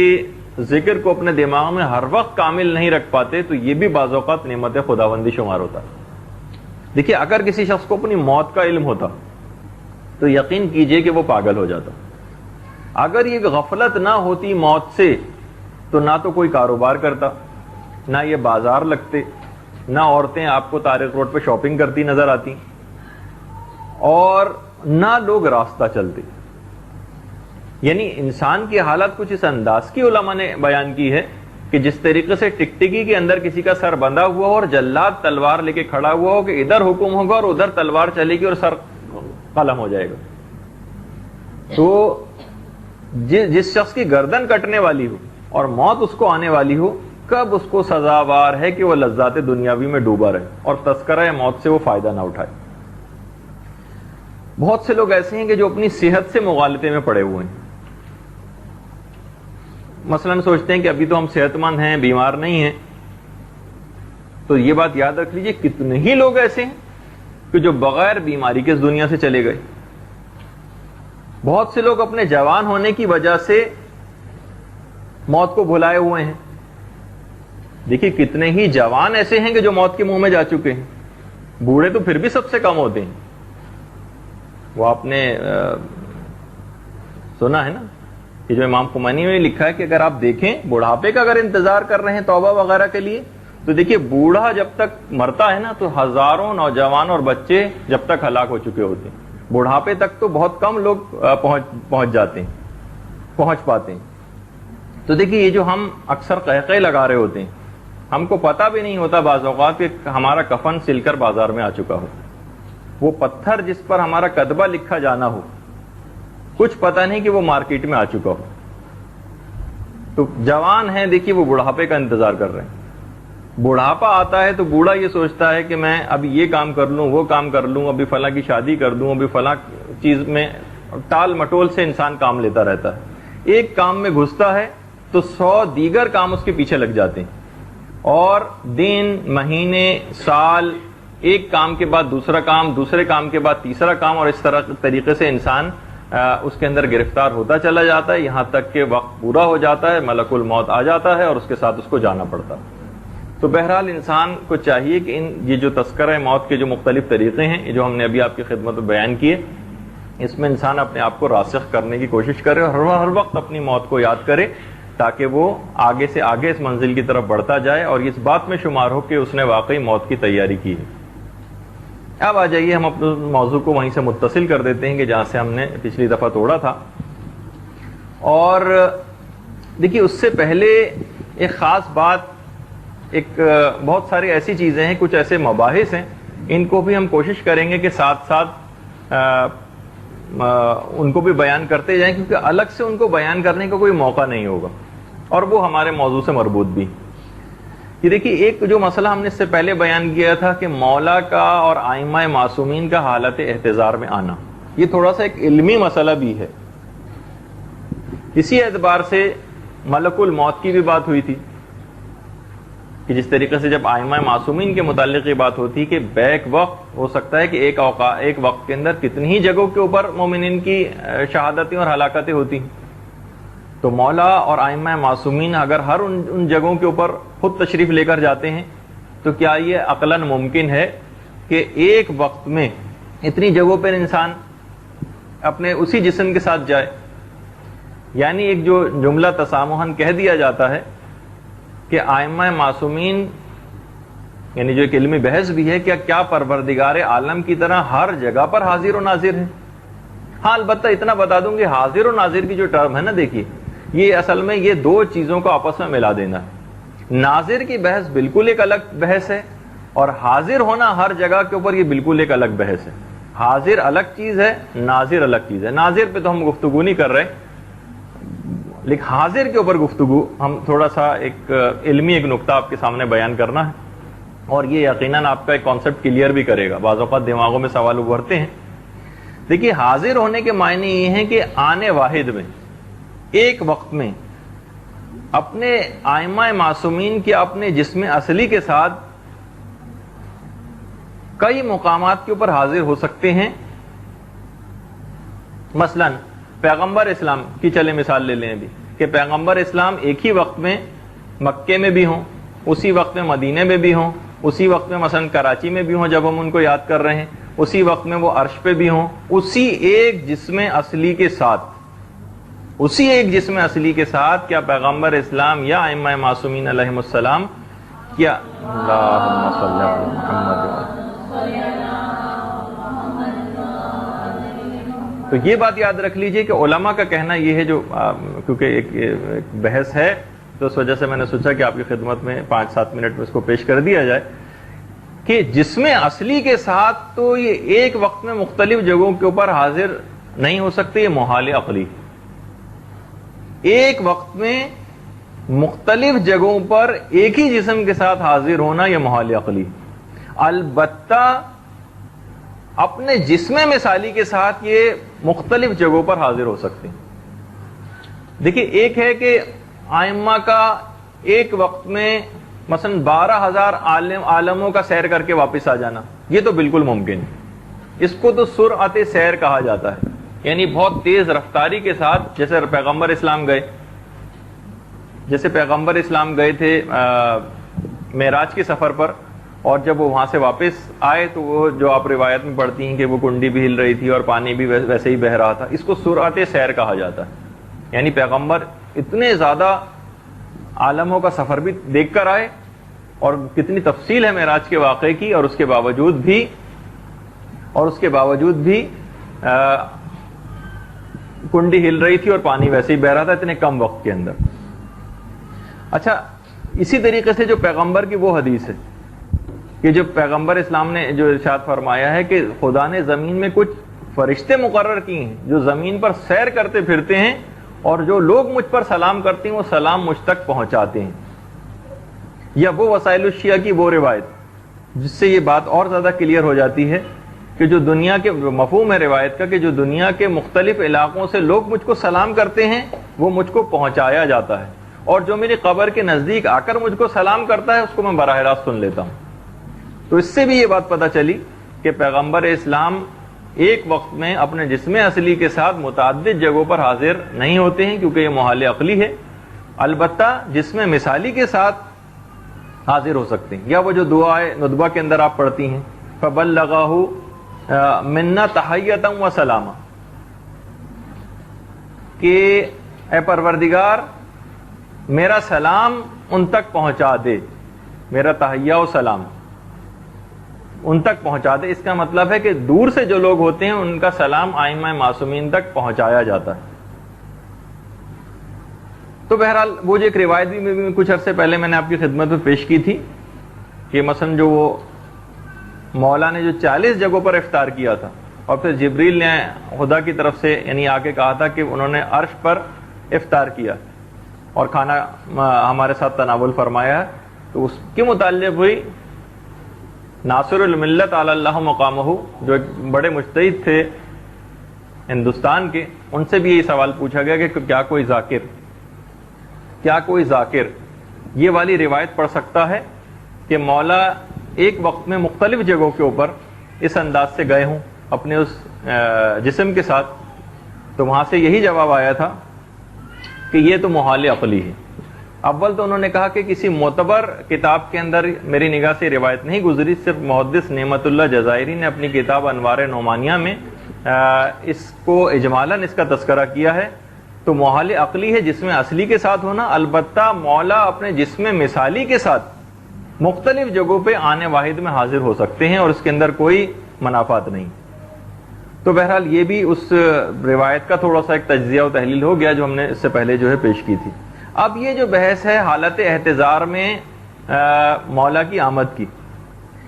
ذکر کو اپنے دماغ میں ہر وقت کامل نہیں رکھ پاتے، تو یہ بھی بعض اوقات نعمت خداوندی شمار ہوتا ہے۔ دیکھیے اگر کسی شخص کو اپنی موت کا علم ہوتا تو یقین کیجئے کہ وہ پاگل ہو جاتا. اگر یہ غفلت نہ ہوتی موت سے تو نہ تو کوئی کاروبار کرتا, نہ یہ بازار لگتے, نہ عورتیں آپ کو طارق روڈ پہ شاپنگ کرتی نظر آتی, اور نہ لوگ راستہ چلتے. یعنی انسان کی حالت کچھ اس انداز کی علماء نے بیان کی ہے کہ جس طریقے سے ٹکٹکی کے اندر کسی کا سر بندھا ہوا ہو اور جلاد تلوار لے کے کھڑا ہوا ہو کہ ادھر حکم ہوگا اور ادھر تلوار چلے گی اور سر قلم ہو جائے گا. تو جس شخص کی گردن کٹنے والی ہو اور موت اس کو آنے والی ہو, کب اس کو سزاوار ہے کہ وہ لذات دنیاوی میں ڈوبا رہے اور تذکرہ موت سے وہ فائدہ نہ اٹھائے. بہت سے لوگ ایسے ہیں کہ جو اپنی صحت سے مغالطے میں پڑے ہوئے ہیں. مثلا سوچتے ہیں کہ ابھی تو ہم صحت مند ہیں, بیمار نہیں ہیں. تو یہ بات یاد رکھ لیجئے, کتنے ہی لوگ ایسے ہیں کہ جو بغیر بیماری کے اس دنیا سے چلے گئے. بہت سے لوگ اپنے جوان ہونے کی وجہ سے موت کو بھلائے ہوئے ہیں. دیکھیے کتنے ہی جوان ایسے ہیں کہ جو موت کے منہ میں جا چکے ہیں. بوڑھے تو پھر بھی سب سے کم ہوتے ہیں. وہ آپ نے سنا ہے نا کہ جو امام خمینی نے لکھا ہے کہ اگر آپ دیکھیں بڑھاپے کا اگر انتظار کر رہے ہیں توبہ وغیرہ کے لیے, تو دیکھیے بوڑھا جب تک مرتا ہے نا تو ہزاروں نوجوان اور بچے جب تک ہلاک ہو چکے ہوتے ہیں. بڑھاپے تک تو بہت کم لوگ پہنچ پاتے ہیں. تو دیکھیے یہ جو ہم اکثر قہقہے لگا رہے ہوتے ہیں, ہم کو پتہ بھی نہیں ہوتا بعض اوقات کہ ہمارا کفن سل کر بازار میں آ چکا ہو. وہ پتھر جس پر ہمارا کتبہ لکھا جانا ہو, کچھ پتہ نہیں کہ وہ مارکیٹ میں آ چکا ہو. تو جوان ہیں دیکھیے وہ بڑھاپے کا انتظار کر رہے ہیں. بڑھاپا آتا ہے تو بوڑھا یہ سوچتا ہے کہ میں ابھی یہ کام کر لوں, وہ کام کر لوں, ابھی فلاں کی شادی کر دوں, ابھی فلاں چیز میں ٹال مٹول سے انسان کام لیتا رہتا ہے. ایک کام میں گھستا ہے تو 100 دیگر کام اس کے پیچھے لگ جاتے ہیں, اور دن, مہینے, سال, ایک کام کے بعد دوسرا کام, دوسرے کام کے بعد تیسرا کام, اور اس طریقے سے انسان اس کے اندر گرفتار ہوتا چلا جاتا ہے, یہاں تک کہ وقت پورا ہو جاتا ہے, ملک الموت آ جاتا ہے اور اس کے ساتھ اس کو جانا پڑتا ہے. تو بہرحال انسان کو چاہیے کہ یہ جو تذکرہ موت کے جو مختلف طریقے ہیں, جو ہم نے ابھی آپ کی خدمت میں بیان کیے, اس میں انسان اپنے آپ کو راسخ کرنے کی کوشش کرے اور ہر وقت اپنی موت کو یاد کرے, تاکہ وہ آگے سے آگے اس منزل کی طرف بڑھتا جائے اور اس بات میں شمار ہو کہ اس نے واقعی موت کی تیاری کی ہے. اب آ جائیے ہم اپنے موضوع کو وہیں سے متصل کر دیتے ہیں کہ جہاں سے ہم نے پچھلی دفعہ توڑا تھا. اور دیکھیے اس سے پہلے ایک خاص بات, ایک بہت ساری ایسی چیزیں ہیں, کچھ ایسے مباحث ہیں, ان کو بھی ہم کوشش کریں گے کہ ساتھ ساتھ ان کو بھی بیان کرتے جائیں, کیونکہ الگ سے ان کو بیان کرنے کا کوئی موقع نہیں ہوگا, اور وہ ہمارے موضوع سے مربوط بھی. یہ دیکھیے ایک جو مسئلہ ہم نے اس سے پہلے بیان کیا تھا کہ مولا کا اور ائمہ معصومین کا حالت احتضار میں آنا, یہ تھوڑا سا ایک علمی مسئلہ بھی ہے. اسی اعتبار سے ملک الموت کی بھی بات ہوئی تھی کہ جس طریقے سے جب ائمہ معصومین کے متعلق یہ بات ہوتی کہ بیک وقت ہو سکتا ہے کہ ایک وقت کے اندر کتنی ہی جگہوں کے اوپر مومنین کی شہادتیں اور ہلاکتیں ہوتی ہیں, تو مولا اور ائمہ معصومین اگر ہر ان جگہوں کے اوپر خود تشریف لے کر جاتے ہیں, تو کیا یہ عقلاً ممکن ہے کہ ایک وقت میں اتنی جگہوں پر انسان اپنے اسی جسم کے ساتھ جائے؟ یعنی ایک جو جملہ تسامحاً کہہ دیا جاتا ہے کہ ائمہ معصومین, یعنی جو ایک علمی بحث بھی ہے, کیا پروردگار عالم کی طرح ہر جگہ پر حاضر و ناظر ہے؟ ہاں البتہ اتنا بتا دوں کہ حاضر و ناظر کی جو ٹرم ہے نا, دیکھیے یہ اصل میں یہ دو چیزوں کو آپس میں ملا دینا ہے. ناظر کی بحث بالکل ایک الگ بحث ہے, اور حاضر ہونا ہر جگہ کے اوپر یہ بالکل ایک الگ بحث ہے. حاضر الگ چیز ہے, ناظر الگ چیز ہے. ناظر پہ تو ہم گفتگو نہیں کر رہے, لیکن حاضر کے اوپر گفتگو ہم تھوڑا سا ایک علمی ایک نقطہ آپ کے سامنے بیان کرنا ہے, اور یہ یقیناً آپ کا ایک کانسیپٹ کلیئر بھی کرے گا. بعض اوقات دماغوں میں سوال ابھرتے ہیں. دیکھیے حاضر ہونے کے معنی یہ ہیں کہ آنے واحد میں, ایک وقت میں اپنے ائمہ معصومین کے اپنے جسم اصلی کے ساتھ کئی مقامات کے اوپر حاضر ہو سکتے ہیں. مثلا پیغمبر اسلام کی چلے مثال لے لیں ابھی, کہ پیغمبر اسلام ایک ہی وقت میں مکے میں بھی ہوں, اسی وقت میں مدینے میں بھی ہوں, اسی وقت میں مثلا کراچی میں بھی ہوں جب ہم ان کو یاد کر رہے ہیں, اسی وقت میں وہ عرش پہ بھی ہوں، اسی ایک جسم اصلی کے ساتھ، اسی ایک جسم اصلی کے ساتھ کیا پیغمبر اسلام یا ائمہ معصومین علیہم السلام کیا اللہم صلی علی محمد. تو یہ بات یاد رکھ لیجئے کہ علماء کا کہنا یہ ہے، جو کیونکہ ایک بحث ہے تو اس وجہ سے میں نے سوچا کہ آپ کی خدمت میں 5-7 منٹ میں اس کو پیش کر دیا جائے، کہ جسم اصلی کے ساتھ تو یہ ایک وقت میں مختلف جگہوں کے اوپر حاضر نہیں ہو سکتے، یہ محال عقلی. ایک وقت میں مختلف جگہوں پر ایک ہی جسم کے ساتھ حاضر ہونا یہ محال عقلی. البتہ اپنے جسم مثالی کے ساتھ یہ مختلف جگہوں پر حاضر ہو سکتے ہیں. دیکھیے، ایک ہے کہ ائمہ کا ایک وقت میں مثلا 12,000 عالموں کا سیر کر کے واپس آ جانا، یہ تو بالکل ممکن ہے. اس کو تو سرعت سیر کہا جاتا ہے، یعنی بہت تیز رفتاری کے ساتھ. جیسے پیغمبر اسلام گئے تھے معراج کے سفر پر، اور جب وہ وہاں سے واپس آئے تو وہ جو آپ روایت میں پڑھتی ہیں کہ وہ کنڈی بھی ہل رہی تھی اور پانی بھی ویسے ہی بہہ رہا تھا، اس کو سرعت سیر کہا جاتا ہے. یعنی پیغمبر اتنے زیادہ عالموں کا سفر بھی دیکھ کر آئے، اور کتنی تفصیل ہے معراج کے واقعے کی، اور اس کے باوجود بھی کنڈی ہل رہی تھی اور پانی ویسے ہی بہ رہا تھا اتنے کم وقت کے اندر. اچھا، اسی طریقے سے جو پیغمبر کی وہ حدیث ہے کہ جو پیغمبر اسلام نے جو ارشاد فرمایا ہے کہ خدا نے زمین میں کچھ فرشتے مقرر کی ہیں جو زمین پر سیر کرتے پھرتے ہیں، اور جو لوگ مجھ پر سلام کرتے ہیں وہ سلام مجھ تک پہنچاتے ہیں. یا وہ وسائل الشیعہ کی وہ روایت جس سے یہ بات اور زیادہ کلیئر ہو جاتی ہے کہ جو دنیا کے مفہوم ہے روایت کا، کہ جو دنیا کے مختلف علاقوں سے لوگ مجھ کو سلام کرتے ہیں وہ مجھ کو پہنچایا جاتا ہے، اور جو میری قبر کے نزدیک آ کر مجھ کو سلام کرتا ہے اس کو میں براہ راست سن لیتا ہوں. تو اس سے بھی یہ بات پتہ چلی کہ پیغمبر اسلام ایک وقت میں اپنے جسم اصلی کے ساتھ متعدد جگہوں پر حاضر نہیں ہوتے ہیں، کیونکہ یہ محال عقلی ہے. البتہ جسم مثالی کے ساتھ حاضر ہو سکتے ہیں. یا وہ جو دعائے ندبہ کے اندر آپ پڑھتی ہیں، فَبَلَّغَهُ مِنَّا تَحِيَّةً وَسَلَامًا، کہ اے پروردگار میرا سلام ان تک پہنچا دے، میرا تحیہ و سلام ان تک پہنچا دے. اس کا مطلب ہے کہ دور سے جو لوگ ہوتے ہیں ان کا سلام ائمہ معصومین تک پہنچایا جاتا ہے. تو بہرحال وہ جو ایک روایت بھی کچھ عرصے پہلے میں نے آپ کی خدمت میں پیش کی تھی کہ مثلا جو وہ مولا نے جو 40 جگہوں پر افطار کیا تھا، اور پھر جبریل نے خدا کی طرف سے یعنی آ کے کہا تھا کہ انہوں نے عرش پر افطار کیا اور کھانا ہمارے ساتھ تناول فرمایا ہے، تو اس کے متعلق ہوئی ناصر الملت علی اللہ مقامہ، جو ایک بڑے مجتہد تھے ہندوستان کے، ان سے بھی یہی سوال پوچھا گیا کہ کیا کوئی ذاکر یہ والی روایت پڑھ سکتا ہے کہ مولا ایک وقت میں مختلف جگہوں کے اوپر اس انداز سے گئے ہوں اپنے اس جسم کے ساتھ. تو وہاں سے یہی جواب آیا تھا کہ یہ تو محال عقلی ہے. اول تو انہوں نے کہا کہ کسی معتبر کتاب کے اندر میری نگاہ سے روایت نہیں گزری، صرف محدث نعمت اللہ جزائری نے اپنی کتاب انوار نعمانیہ میں اس کو اجمالاً اس کا تذکرہ کیا ہے. تو محال عقلی ہے جسم اصلی کے ساتھ ہونا، البتہ مولا اپنے جسم مثالی کے ساتھ مختلف جگہوں پہ آنے واحد میں حاضر ہو سکتے ہیں، اور اس کے اندر کوئی منافات نہیں. تو بہرحال یہ بھی اس روایت کا تھوڑا سا ایک تجزیہ و تحلیل ہو گیا جو ہم نے اس سے پہلے جو ہے پیش کی تھی. اب یہ جو بحث ہے حالت احتضار میں مولا کی آمد کی،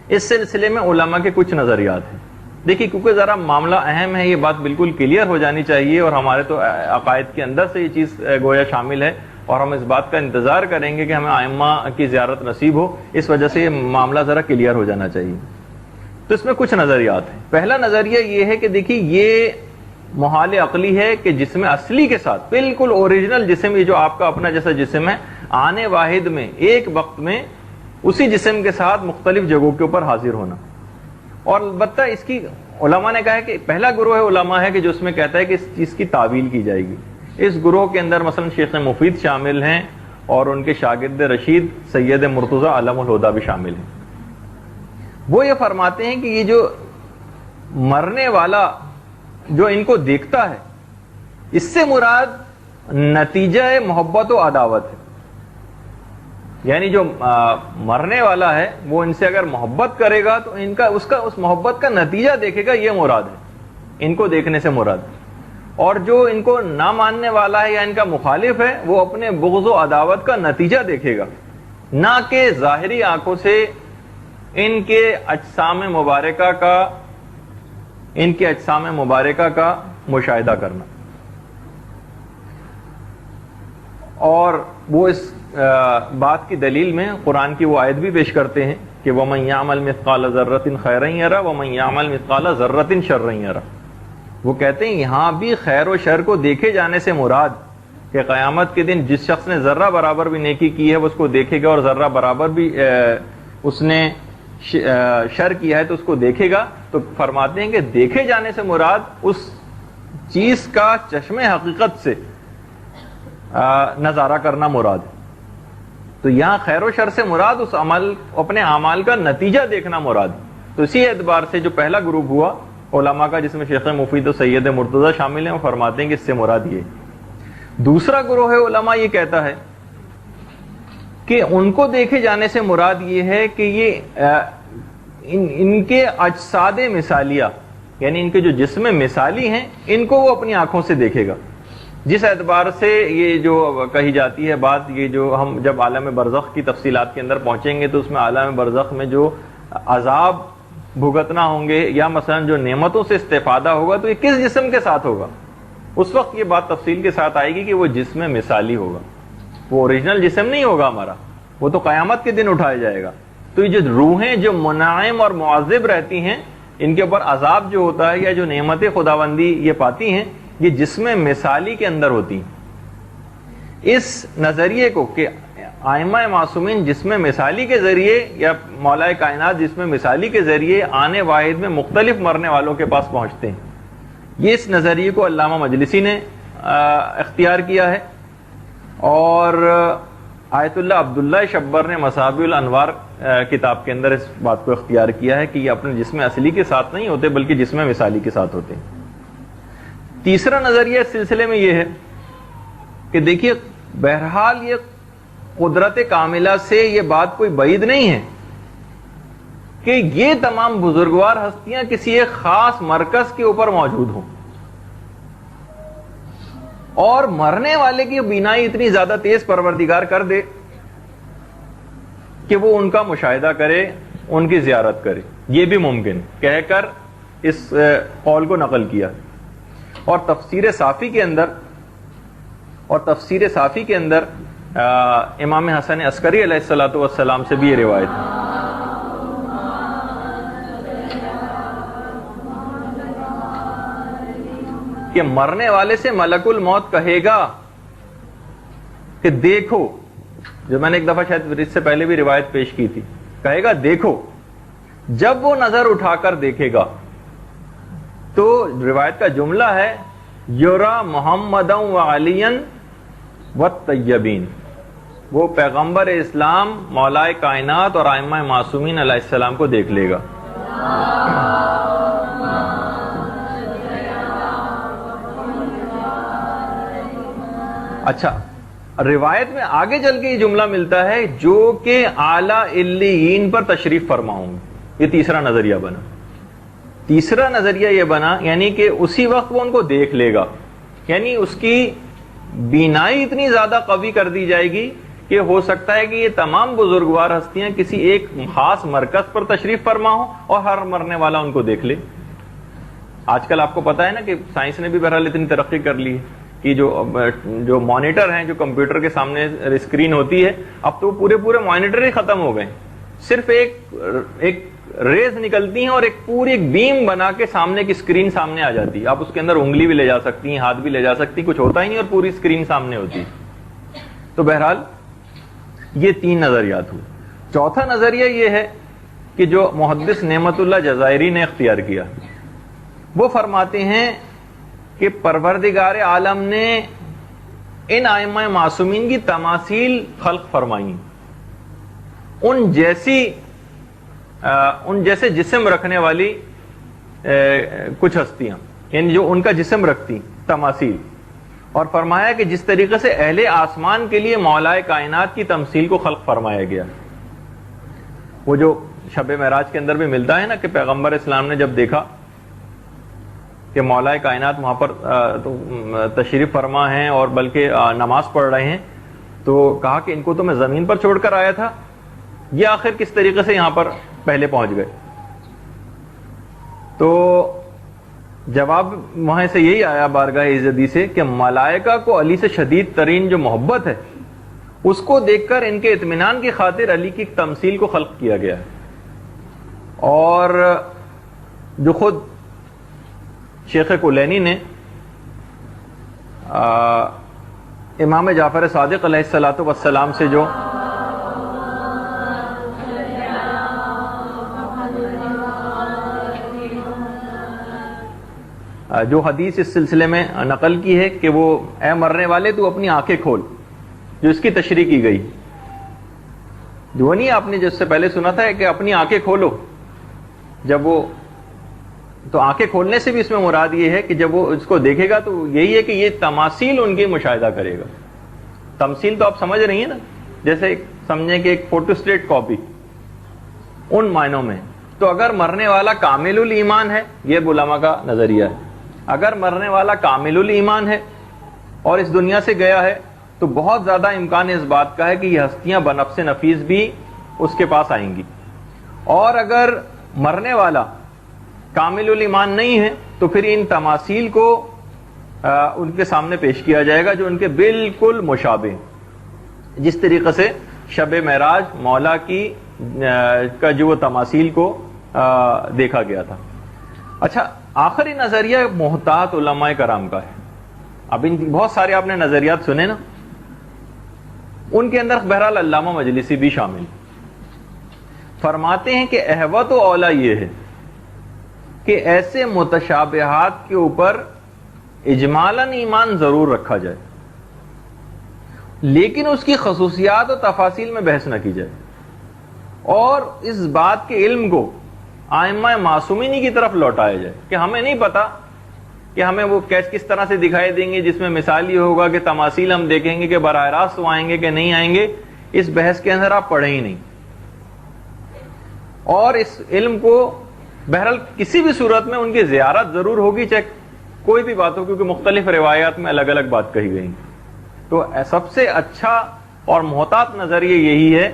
اس سلسلے میں علماء کے کچھ نظریات ہیں. دیکھیے، کیونکہ ذرا معاملہ اہم ہے، یہ بات بالکل کلیئر ہو جانی چاہیے، اور ہمارے تو عقائد کے اندر سے یہ چیز گویا شامل ہے، اور ہم اس بات کا انتظار کریں گے کہ ہمیں ائمہ کی زیارت نصیب ہو. اس وجہ سے یہ معاملہ ذرا کلیئر ہو جانا چاہیے. تو اس میں کچھ نظریات ہیں. پہلا نظریہ یہ ہے کہ دیکھیے، یہ محال عقلی ہے کہ جسم اصلی کے ساتھ بالکل اوریجنل جسم، یہ جو آپ کا اپنا جیسا جسم ہے، آنے واحد میں ایک وقت میں اسی جسم کے ساتھ مختلف جگہوں کے اوپر حاضر ہونا. اور البتہ اس کی علماء نے کہا ہے کہ پہلا گروہ علماء ہے کہ جو اس میں کہتا ہے کہ اس چیز کی تعویل کی جائے گی. اس گروہ کے اندر مثلا شیخ مفید شامل ہیں، اور ان کے شاگرد رشید سید مرتضی علم الہدیٰ بھی شامل ہیں. وہ یہ فرماتے ہیں کہ یہ جو مرنے والا جو ان کو دیکھتا ہے اس سے مراد نتیجہ محبت و عداوت ہے. یعنی جو مرنے والا ہے وہ ان سے اگر محبت کرے گا تو ان کا اس محبت کا نتیجہ دیکھے گا, یہ مراد ہے ان کو دیکھنے سے مراد. اور جو ان کو نہ ماننے والا ہے یا ان کا مخالف ہے وہ اپنے بغض و عداوت کا نتیجہ دیکھے گا, نہ کہ ظاہری آنکھوں سے ان کے اجسام مبارکہ کا مشاہدہ کرنا. اور وہ اس بات کی دلیل میں قرآن کی وہ آیت بھی پیش کرتے ہیں کہ وَمَن يَعْمَلْ مِثْقَالَ ذَرَّةٍ خَيْرًا يَرَهُ وَمَن يَعْمَلْ مِثْقَالَ ذَرَّةٍ شَرًّا يَرَهُ. وہ کہتے ہیں یہاں بھی خیر و شر کو دیکھے جانے سے مراد کہ قیامت کے دن جس شخص نے ذرہ برابر بھی نیکی کی ہے وہ اس کو دیکھے گا, اور ذرہ برابر بھی اس نے شر کیا ہے تو اس کو دیکھے گا. تو فرماتے ہیں کہ دیکھے جانے سے مراد اس چیز کا چشم حقیقت سے نظارہ کرنا مراد ہے. تو یہاں خیر و شر سے مراد اس عمل اپنے اعمال کا نتیجہ دیکھنا مراد. تو اسی اعتبار سے جو پہلا گروپ ہوا علماء کا جس میں شیخ مفید و سید مرتضی شامل ہیں, وہ فرماتے ہیں کہ اس سے مراد یہ. دوسرا گروہ ہے علماء یہ کہتا ہے کہ ان کو دیکھے جانے سے مراد یہ ہے کہ یہ ان کے اجساد مثالیہ یعنی ان کے جو جسم مثالی ہیں ان کو وہ اپنی آنکھوں سے دیکھے گا. جس اعتبار سے یہ جو کہی جاتی ہے بات, یہ جو ہم جب عالم برزخ کی تفصیلات کے اندر پہنچیں گے تو اس میں عالم برزخ میں جو عذاب بھگتنا ہوں گے یا مثلا جو نعمتوں سے استفادہ ہوگا تو یہ کس جسم کے ساتھ ہوگا, اس وقت یہ بات تفصیل کے ساتھ آئے گی کہ وہ جسم مثالی ہوگا, وہ اوریجنل جسم نہیں ہوگا ہمارا, وہ تو قیامت کے دن اٹھایا جائے گا. تو یہ جو روحیں جو منعم اور معذب رہتی ہیں ان کے اوپر عذاب جو ہوتا ہے یا جو نعمت خداوندی یہ پاتی ہیں یہ جسم مثالی کے اندر ہوتی ہیں. اس نظریے کو کہ ائمہ معصومین جسم مثالی کے ذریعے یا مولا کائنات جسم مثالی کے ذریعے آنے واحد میں مختلف مرنے والوں کے پاس پہنچتے ہیں, یہ اس نظریے کو علامہ مجلسی نے اختیار کیا ہے. اور آیت اللہ عبداللہ شبر نے مصابیح الانوار کتاب کے اندر اس بات کو اختیار کیا ہے کہ یہ اپنے جسم اصلی کے ساتھ نہیں ہوتے بلکہ جسم مثالی کے ساتھ ہوتے ہیں. تیسرا نظریہ اس سلسلے میں یہ ہے کہ دیکھیے بہرحال یہ قدرت کاملہ سے یہ بات کوئی بعید نہیں ہے کہ یہ تمام بزرگوار ہستیاں کسی ایک خاص مرکز کے اوپر موجود ہوں, اور مرنے والے کی بینائی اتنی زیادہ تیز پروردگار کر دے کہ وہ ان کا مشاہدہ کرے, ان کی زیارت کرے. یہ بھی ممکن کہہ کر اس قول کو نقل کیا. اور تفسیر صافی کے اندر امام حسن عسکری علیہ الصلوۃ والسلام سے بھی یہ روایت ہے کہ مرنے والے سے ملک الموت کہے گا کہ دیکھو, جو میں نے ایک دفعہ شاید اس سے پہلے بھی روایت پیش کی تھی, کہے گا دیکھو. جب وہ نظر اٹھا کر دیکھے گا تو روایت کا جملہ ہے یرا محمدا و علیا والطیبین, وہ پیغمبر اسلام مولا کائنات اور ائمہ معصومین علیہ السلام کو دیکھ لے گا. اچھا, روایت میں آگے چل کے یہ جملہ ملتا ہے جو کہ اعلی علیین پر تشریف فرما ہوں گے. یہ تیسرا نظریہ بنا. تیسرا نظریہ یہ بنا یعنی کہ اسی وقت وہ ان کو دیکھ لے گا, یعنی اس کی بینائی اتنی زیادہ قوی کر دی جائے گی کہ ہو سکتا ہے کہ یہ تمام بزرگوار ہستیاں کسی ایک خاص مرکز پر تشریف فرما ہوں اور ہر مرنے والا ان کو دیکھ لے. آج کل آپ کو پتا ہے نا کہ سائنس نے بھی بہرحال اتنی ترقی کر لی ہے کہ جو مانیٹر ہیں, جو کمپیوٹر کے سامنے اسکرین ہوتی ہے, اب تو پورے مانیٹر ہی ختم ہو گئے. صرف ایک ریز نکلتی ہیں اور ایک پوری بیم بنا کے سامنے کی اسکرین سامنے آ جاتی ہے. آپ اس کے اندر انگلی بھی لے جا سکتی ہیں, ہاتھ بھی لے جا سکتی ہیں, کچھ ہوتا ہی نہیں اور پوری اسکرین سامنے ہوتی ہے. تو بہرحال یہ تین نظریات ہوئے. چوتھا نظریہ یہ ہے کہ جو محدث نعمت اللہ جزائری نے اختیار کیا, وہ فرماتے ہیں کہ پروردگار عالم نے ان ائمہ معصومین کی تماثیل خلق فرمائی, ان جیسے جسم رکھنے والی کچھ ہستیاں یعنی جو ان کا جسم رکھتی تماثیل، اور فرمایا کہ جس طریقے سے اہل آسمان کے لیے مولائے کائنات کی تمثیل کو خلق فرمایا گیا، وہ جو شب معراج کے اندر بھی ملتا ہے نا کہ پیغمبر اسلام نے جب دیکھا کہ مولائے کائنات وہاں پر تشریف فرما ہیں اور بلکہ نماز پڑھ رہے ہیں، تو کہا کہ ان کو تو میں زمین پر چھوڑ کر آیا تھا، یہ آخر کس طریقے سے یہاں پر پہلے پہنچ گئے؟ تو جواب وہاں سے یہی آیا بارگاہ عزتی سے کہ ملائکہ کو علی سے شدید ترین جو محبت ہے اس کو دیکھ کر ان کے اطمینان کی خاطر علی کی تمثیل کو خلق کیا گیا ہے، اور جو خود شیخ کلینی نے امام جعفر صادق علیہ الصلوۃ والسلام سے جو حدیث اس سلسلے میں نقل کی ہے کہ وہ اے مرنے والے تو اپنی آنکھیں کھول، جو اس کی تشریح کی گئی، جو نہیں آپ نے جس سے پہلے سنا تھا کہ اپنی آنکھیں کھولو، جب وہ تو آنکھیں کھولنے سے بھی اس میں مراد یہ ہے کہ جب وہ اس کو دیکھے گا تو یہی ہے کہ یہ تماثیل ان کی مشاہدہ کرے گا۔ تمثیل تو آپ سمجھ رہی ہیں نا، جیسے سمجھیں کہ ایک فوٹو اسٹیٹ کاپی، ان معنوں میں۔ تو اگر مرنے والا کامل الایمان ہے، یہ علماء کا نظریہ ہے، اگر مرنے والا کامل الایمان ہے اور اس دنیا سے گیا ہے تو بہت زیادہ امکان اس بات کا ہے کہ یہ ہستیاں بنفس نفیس بھی اس کے پاس آئیں گی، اور اگر مرنے والا کامل الایمان نہیں ہے تو پھر ان تماثیل کو ان کے سامنے پیش کیا جائے گا جو ان کے بالکل مشابہ ہیں، جس طریقے سے شب معراج مولا کی کا جو وہ تماثیل کو دیکھا گیا تھا۔ اچھا، آخری نظریہ محتاط علماء کرام کا ہے۔ اب ان بہت سارے آپ نے نظریات سنے نا، ان کے اندر بہرحال علامہ مجلسی بھی شامل فرماتے ہیں کہ احوط و اولا یہ ہے کہ ایسے متشابہات کے اوپر اجمالاً ایمان ضرور رکھا جائے، لیکن اس کی خصوصیات و تفاصیل میں بحث نہ کی جائے، اور اس بات کے علم کو ائمہ معصومین کی طرف لوٹایا جائے کہ ہمیں نہیں پتا کہ ہمیں وہ کس طرح سے دکھائی دیں گے، جس میں مثال یہ ہوگا کہ تماثیل ہم دیکھیں گے کہ براہ راست وہ آئیں گے کہ نہیں آئیں گے، اس بحث کے اندر آپ پڑھیں ہی نہیں، اور اس علم کو بہرحال کسی بھی صورت میں ان کی زیارت ضرور ہوگی، چاہے کوئی بھی بات ہو، کیونکہ مختلف روایات میں الگ الگ بات کہی گئی۔ تو سب سے اچھا اور محتاط نظریہ یہی ہے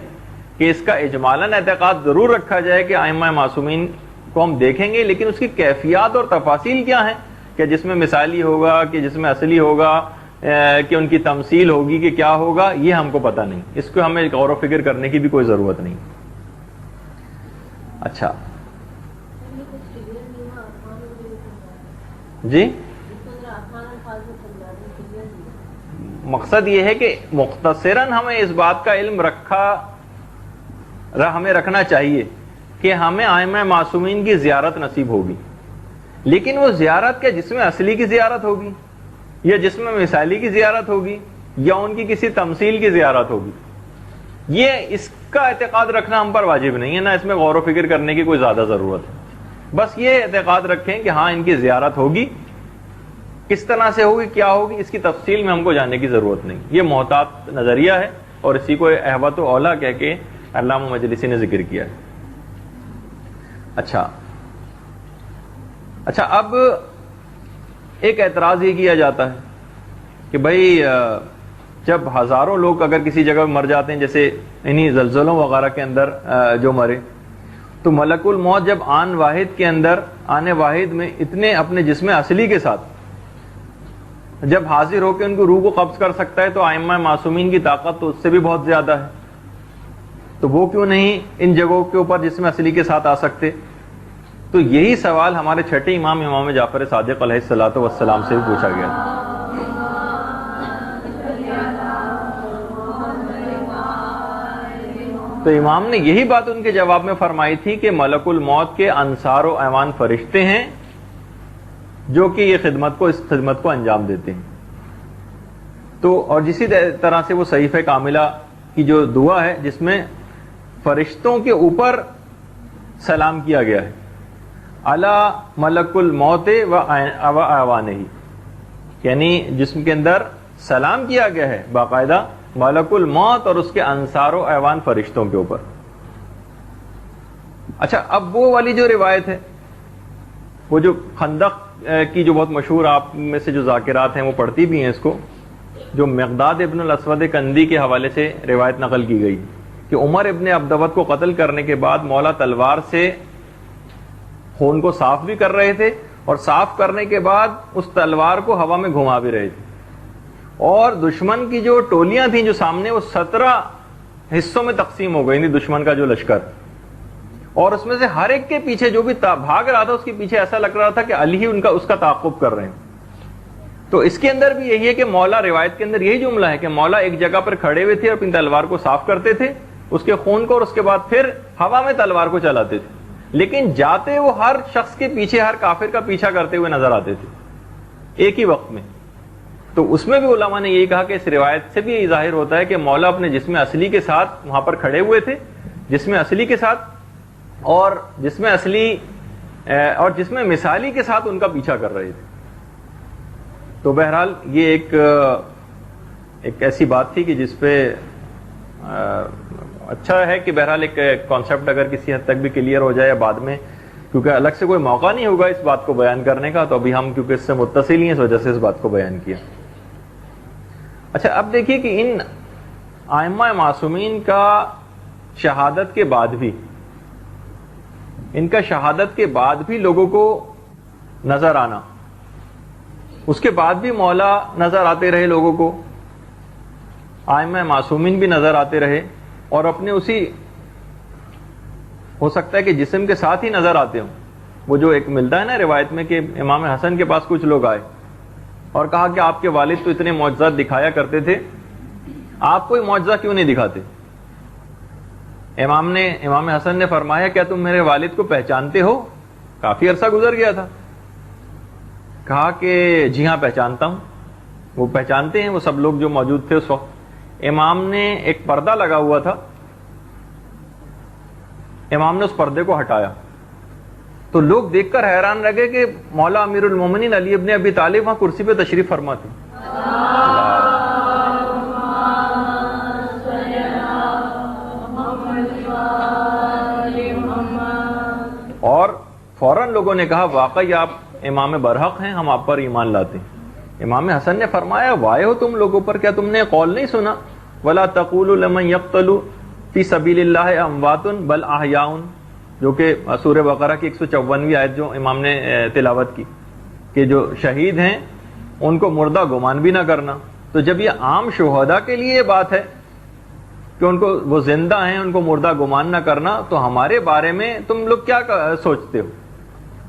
کہ اس کا اجمالاً اعتقاد ضرور رکھا جائے کہ ائمہ معصومین کو ہم دیکھیں گے، لیکن اس کی کیفیات اور تفاصیل کیا ہیں، کہ جس میں مثالی ہوگا کہ جس میں اصلی ہوگا، کہ ان کی تمثیل ہوگی کہ کیا ہوگا، یہ ہم کو پتہ نہیں، اس کو ہمیں غور و فکر کرنے کی بھی کوئی ضرورت نہیں۔ اچھا جی، مقصد یہ ہے کہ مختصراً ہمیں اس بات کا علم ہمیں رکھنا چاہیے کہ ہمیں ائمہ معصومین کی زیارت نصیب ہوگی، لیکن وہ زیارت کیا جس میں اصلی کی زیارت ہوگی، یا جس میں مثالی کی زیارت ہوگی، یا ان کی کسی تمثیل کی زیارت ہوگی، یہ اس کا اعتقاد رکھنا ہم پر واجب نہیں ہے، نہ اس میں غور و فکر کرنے کی کوئی زیادہ ضرورت ہے۔ بس یہ اعتقاد رکھیں کہ ہاں ان کی زیارت ہوگی، کس طرح سے ہوگی، کیا ہوگی، اس کی تفصیل میں ہم کو جاننے کی ضرورت نہیں۔ یہ محتاط نظریہ ہے، اور اسی کو احوط و اولا کہہ کے علامہ مجلسی نے ذکر کیا ہے۔ اچھا، اب ایک اعتراض یہ کیا جاتا ہے کہ بھائی جب ہزاروں لوگ اگر کسی جگہ مر جاتے ہیں، جیسے انہی زلزلوں وغیرہ کے اندر جو مرے، تو ملک الموت جب آن واحد میں اتنے اپنے جسم اصلی کے ساتھ جب حاضر ہو کے ان کو روح کو قبض کر سکتا ہے، تو ائمہ معصومین کی طاقت تو اس سے بھی بہت زیادہ ہے، تو وہ کیوں نہیں ان جگہوں کے اوپر جسم اصلی کے ساتھ آ سکتے؟ تو یہی سوال ہمارے چھٹے امام جعفر صادق علیہ الصلوۃ والسلام سے بھی پوچھا گیا۔ تو امام نے یہی بات ان کے جواب میں فرمائی تھی کہ ملک الموت کے انصار و اعوان فرشتے ہیں جو کہ یہ اس خدمت کو انجام دیتے ہیں۔ تو اور جسی طرح سے وہ صحیفہ کاملہ کی جو دعا ہے جس میں فرشتوں کے اوپر سلام کیا گیا ہے، الا ملک الموت و اعوانہ، یعنی جسم کے اندر سلام کیا گیا ہے باقاعدہ ملک الموت اور اس کے انصار و اعوان فرشتوں کے اوپر. اچھا، اب وہ والی جو روایت ہے، وہ جو خندق کی جو بہت مشہور آپ میں سے جو ذاکرات ہیں وہ پڑھتی بھی ہیں اس کو، جو مقداد ابن الاسود کندی کے حوالے سے روایت نقل کی گئی کہ عمر ابن عبدود کو قتل کرنے کے بعد مولا تلوار سے خون کو صاف بھی کر رہے تھے، اور صاف کرنے کے بعد اس تلوار کو ہوا میں گھما بھی رہے تھے، اور دشمن کی جو ٹولیاں تھیں جو سامنے، وہ 17 حصوں میں تقسیم ہو گئی تھی دشمن کا جو لشکر، اور اس میں سے ہر ایک کے پیچھے جو بھی بھاگ رہا تھا اس کے پیچھے ایسا لگ رہا تھا کہ علی ہی اس کا تعاقب کر رہے ہیں. تو اس کے اندر بھی یہی ہے کہ مولا، روایت کے اندر یہی جملہ ہے کہ مولا ایک جگہ پر کھڑے ہوئے تھے اور اپنی تلوار کو صاف کرتے تھے اس کے خون کو، اور اس کے بعد پھر ہوا میں تلوار کو چلاتے تھے، لیکن جاتے وہ ہر شخص کے پیچھے، ہر کافر کا پیچھا کرتے ہوئے نظر آتے تھے ایک ہی وقت میں. تو اس میں بھی علماء نے یہی کہا کہ اس روایت سے بھی یہی ظاہر ہوتا ہے کہ مولا اپنے جسم اصلی کے ساتھ وہاں پر کھڑے ہوئے تھے، جسم اصلی کے ساتھ، اور جسم اصلی اور جسم مثالی کے ساتھ ان کا پیچھا کر رہے تھے. تو بہرحال یہ ایک ایسی بات تھی کہ جس پہ اچھا ہے کہ بہرحال ایک کانسیپٹ اگر کسی حد تک بھی کلیئر ہو جائے یا بعد میں، کیونکہ الگ سے کوئی موقع نہیں ہوگا اس بات کو بیان کرنے کا، تو ابھی ہم کیونکہ اس سے متصل ہی ہیں اس وجہ سے اس بات کو بیان کیا. اچھا، اب دیکھیے کہ ان ائمہ معصومین کا شہادت کے بعد بھی، ان کا شہادت کے بعد بھی لوگوں کو نظر آنا، اس کے بعد بھی مولا نظر آتے رہے لوگوں کو، ائمہ معصومین بھی نظر آتے رہے، اور اپنے اسی، ہو سکتا ہے کہ جسم کے ساتھ ہی نظر آتے ہوں. وہ جو ایک ملتا ہے نا روایت میں کہ امام حسن کے پاس کچھ لوگ آئے اور کہا کہ آپ کے والد تو اتنے معجزات دکھایا کرتے تھے، آپ کوئی معجزہ کیوں نہیں دکھاتے؟ امام حسن نے فرمایا کیا تم میرے والد کو پہچانتے ہو؟ کافی عرصہ گزر گیا تھا. کہا کہ جی ہاں پہچانتا ہوں. وہ پہچانتے ہیں، وہ سب لوگ جو موجود تھے اس وقت. امام نے ایک پردہ لگا ہوا تھا، امام نے اس پردے کو ہٹایا تو لوگ دیکھ کر حیران رہ گئے کہ مولا امیر المومنین علی ابن ابی طالب وہاں کرسی پہ تشریف فرما تھے. اور فوراً لوگوں نے کہا واقعی آپ امام برحق ہیں، ہم آپ پر ایمان لاتے ہیں. امام حسن نے فرمایا وائے ہو تم لوگوں پر، کیا تم نے قول نہیں سنا وَلَا تَقُولُوا لَمَنْ يَقْتَلُ فِي سَبِيلِ اللَّهِ أَمْوَاتٌ بَلْ أَحْيَاءٌ، جو کہ سورہ بقرہ کی 154ویں آیت جو امام نے تلاوت کی کہ جو شہید ہیں ان کو مردہ گمان بھی نہ کرنا. تو جب یہ عام شہداء کے لیے یہ بات ہے کہ ان کو وہ زندہ ہیں ان کو مردہ گمان نہ کرنا، تو ہمارے بارے میں تم لوگ کیا سوچتے ہو؟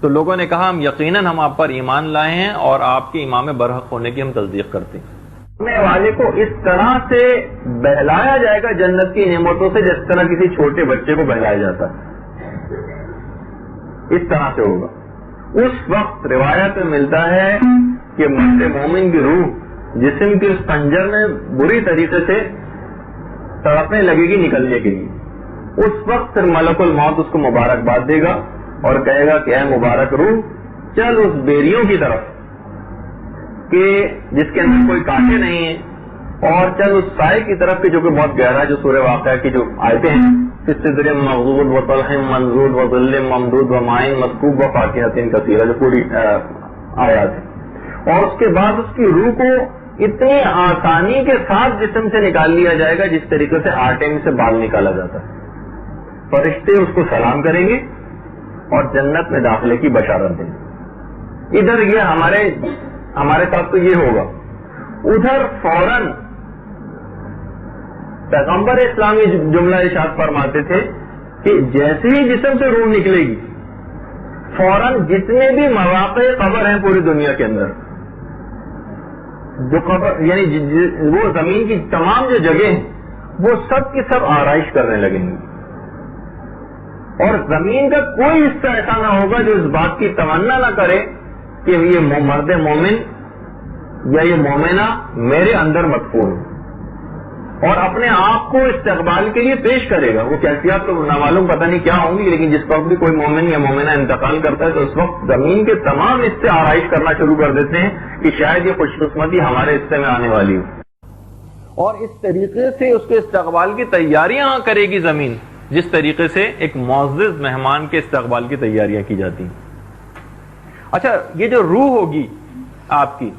تو لوگوں نے کہا ہم یقیناً ہم آپ پر ایمان لائے ہیں اور آپ کے امام برحق ہونے کی ہم تصدیق کرتے ہیں. سننے والے کو اس طرح سے بہلایا جائے گا جنت کی نعمتوں سے جس طرح کسی چھوٹے بچے کو بہلایا جاتا ہے، اس طرح سے ہوگا. اس وقت روایت میں ملتا ہے کہ مرد مومن کی روح جسم کے اس پنجر میں بری طریقے سے تڑپنے لگے گی نکلنے کے لیے. اس وقت پھر ملک الموت اس کو مبارکباد دے گا اور کہے گا کہ اے مبارک روح چل اس بیریوں کی طرف کہ جس کے اندر کوئی کانٹے نہیں ہیں، اور چل اس سائے کی طرف کہ جو کہ بہت گہرا، جو سورہ واقعہ کی جو آیتیں ہیں سدر مغضود و طلح منضود و ظل ممدود و مائن مسکوب و فاکہۃ کثیرہ، جو پوری آیات ہے. اور اس کے بعد اس کی روح کو اتنی آسانی کے ساتھ جسم سے نکال لیا جائے گا جس طریقے سے آٹے میں سے بال نکالا جاتا ہے. فرشتے اس کو سلام کریں گے اور جنت میں داخلے کی بشارت دیں گے. ادھر یہ ہمارے ساتھ تو یہ ہوگا. ادھر فوراً پیغمبر اسلامی جملہ ارشاد فرماتے تھے کہ جیسے ہی جسم سے روح نکلے گی فوراً جتنے بھی مواقع قبر ہیں پوری دنیا کے اندر، جو قبر یعنی وہ زمین کی تمام جو جگہ ہیں وہ سب کی سب آرائش کرنے لگیں گی، اور زمین کا کوئی حصہ ایسا نہ ہوگا جو اس بات کی تمنا نہ کرے کہ یہ مرد مومن یا یہ مومنہ میرے اندر مدفون ہو. اور اپنے آپ کو استقبال کے لیے پیش کرے گا. وہ کیفیات تو نامعلوم پتہ نہیں کیا ہوں گی، لیکن جس وقت بھی کوئی مومن یا مومنہ انتقال کرتا ہے تو اس وقت زمین کے تمام حصے آرائش کرنا شروع کر دیتے ہیں کہ شاید یہ خوش قسمتی ہمارے حصے میں آنے والی ہو. اور اس طریقے سے اس کے استقبال کی تیاریاں کرے گی زمین، جس طریقے سے ایک معزز مہمان کے استقبال کی تیاریاں کی جاتی ہیں. اچھا، یہ جو روح ہوگی آپ کی،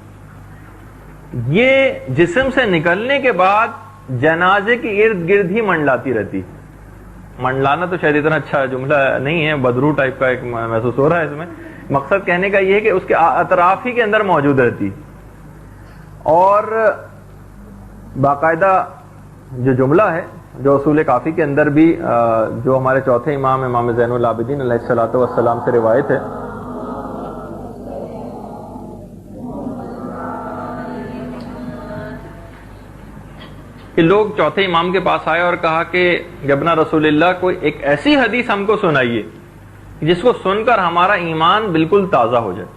یہ جسم سے نکلنے کے بعد جنازے کے ارد گرد ہی منڈلاتی رہتی. منڈلانا تو شاید اتنا اچھا جملہ نہیں ہے، بدرو ٹائپ کا ایک محسوس ہو رہا ہے اس میں. مقصد کہنے کا یہ ہے کہ اس کے اطراف ہی کے اندر موجود رہتی. اور باقاعدہ جو جملہ ہے جو اصول کافی کے اندر بھی جو ہمارے چوتھے امام زین العابدین علیہ الصلوۃ والسلام سے روایت ہے، کہ لوگ چوتھے امام کے پاس آئے اور کہا کہ جبنا رسول اللہ کوئی ایک ایسی حدیث ہم کو سنائیے جس کو سن کر ہمارا ایمان بالکل تازہ ہو جائے.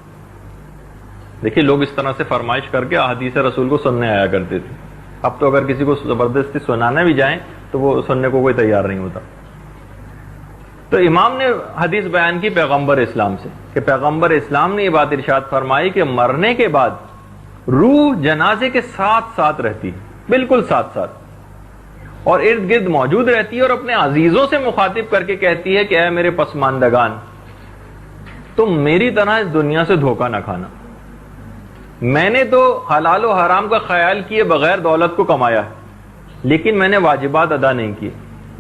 دیکھیے، لوگ اس طرح سے فرمائش کر کے احادیث رسول کو سننے آیا کرتے تھے. اب تو اگر کسی کو زبردستی سنانے بھی جائیں تو وہ سننے کو کوئی تیار نہیں ہوتا. تو امام نے حدیث بیان کی پیغمبر اسلام سے کہ پیغمبر اسلام نے یہ بات ارشاد فرمائی کہ مرنے کے بعد روح جنازے کے ساتھ ساتھ رہتی ہے، بالکل ساتھ ساتھ، اور ارد گرد موجود رہتی ہے اور اپنے عزیزوں سے مخاطب کر کے کہتی ہے کہ اے میرے پسماندگان، تم میری طرح اس دنیا سے دھوکہ نہ کھانا. میں نے تو حلال و حرام کا خیال کیے بغیر دولت کو کمایا ہے، لیکن میں نے واجبات ادا نہیں کیے.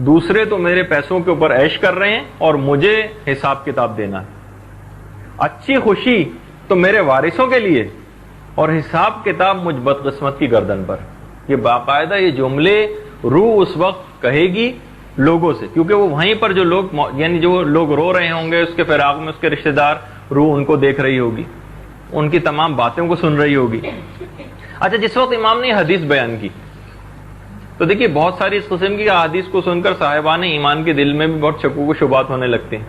دوسرے تو میرے پیسوں کے اوپر عیش کر رہے ہیں اور مجھے حساب کتاب دینا ہے. اچھی خوشی تو میرے وارثوں کے لیے اور حساب کتاب مجھ بدقسمت کی گردن پر. یہ باقاعدہ یہ جملے روح اس وقت کہے گی لوگوں سے، کیونکہ وہ وہیں پر جو لوگ، یعنی جو لوگ رو رہے ہوں گے اس کے فراق میں، اس کے رشتہ دار، روح ان کو دیکھ رہی ہوگی، ان کی تمام باتوں کو سن رہی ہوگی. اچھا، جس وقت امام نے یہ حدیث بیان کی تو دیکھیے بہت ساری اس قسم کی حدیث کو سن کر صاحبان ایمان کے دل میں بھی بہت شکوک و شبہات ہونے لگتے ہیں.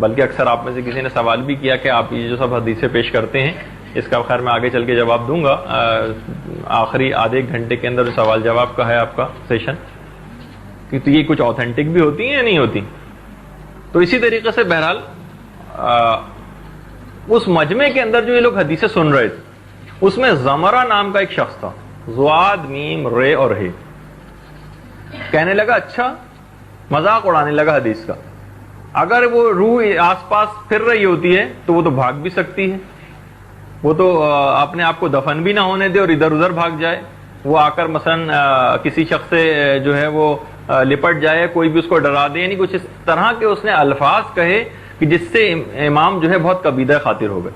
بلکہ اکثر آپ میں سے کسی نے سوال بھی کیا کہ آپ یہ جو سب حدیثیں پیش کرتے ہیں، اس کا خیر میں آگے چل کے جواب دوں گا. آخری آدھے ایک گھنٹے کے اندر سوال جواب کا ہے آپ کا سیشن، کہ یہ کچھ اوتھینٹک بھی ہوتی ہیں یا نہیں ہوتی. تو اسی طریقے سے بہرحال اس مجمع کے اندر جو یہ لوگ حدیثیں سن رہے تھے، اس میں زمرہ نام کا ایک شخص تھا، زواد میم رے اور ہے. کہنے لگا، اچھا، مذاق اڑانے لگا حدیث کا. اگر وہ روح آس پاس پھر رہی ہوتی ہے تو وہ تو بھاگ بھی سکتی ہے، وہ تو اپنے آپ کو دفن بھی نہ ہونے دے اور ادھر ادھر بھاگ جائے. وہ آ کر مثلا کسی شخص سے جو ہے وہ لپٹ جائے، کوئی بھی اس کو ڈرا دے، یعنی کچھ اس طرح کے اس نے الفاظ کہے کہ جس سے امام جو ہے بہت کبیدہ خاطر ہو گئے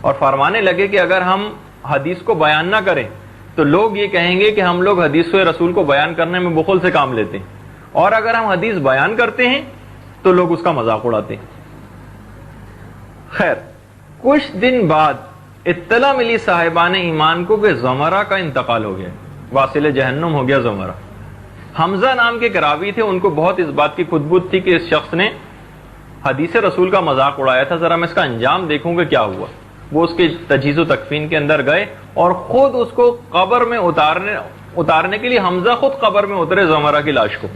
اور فرمانے لگے کہ اگر ہم حدیث کو بیان نہ کریں تو لوگ یہ کہیں گے کہ ہم لوگ حدیث رسول کو بیان کرنے میں بخل سے کام لیتے ہیں، اور اگر ہم حدیث بیان کرتے ہیں تو لوگ اس کا مذاق اڑاتے ہیں. خیر، کچھ دن بعد اطلاع ملی صاحبان ایمان کو کہ زمرہ کا انتقال ہو گیا، واصل جہنم ہو گیا زمرہ. حمزہ نام کے راوی تھے، ان کو بہت اس بات کی خود بت تھی کہ اس شخص نے حدیث رسول کا مذاق اڑایا تھا، ذرا میں اس کا انجام دیکھوں گا کیا ہوا. وہ اس کے تجہیز و تکفین کے اندر گئے اور خود اس کو قبر میں اتارنے کے لیے حمزہ خود قبر میں اترے زمرہ کی لاش کو.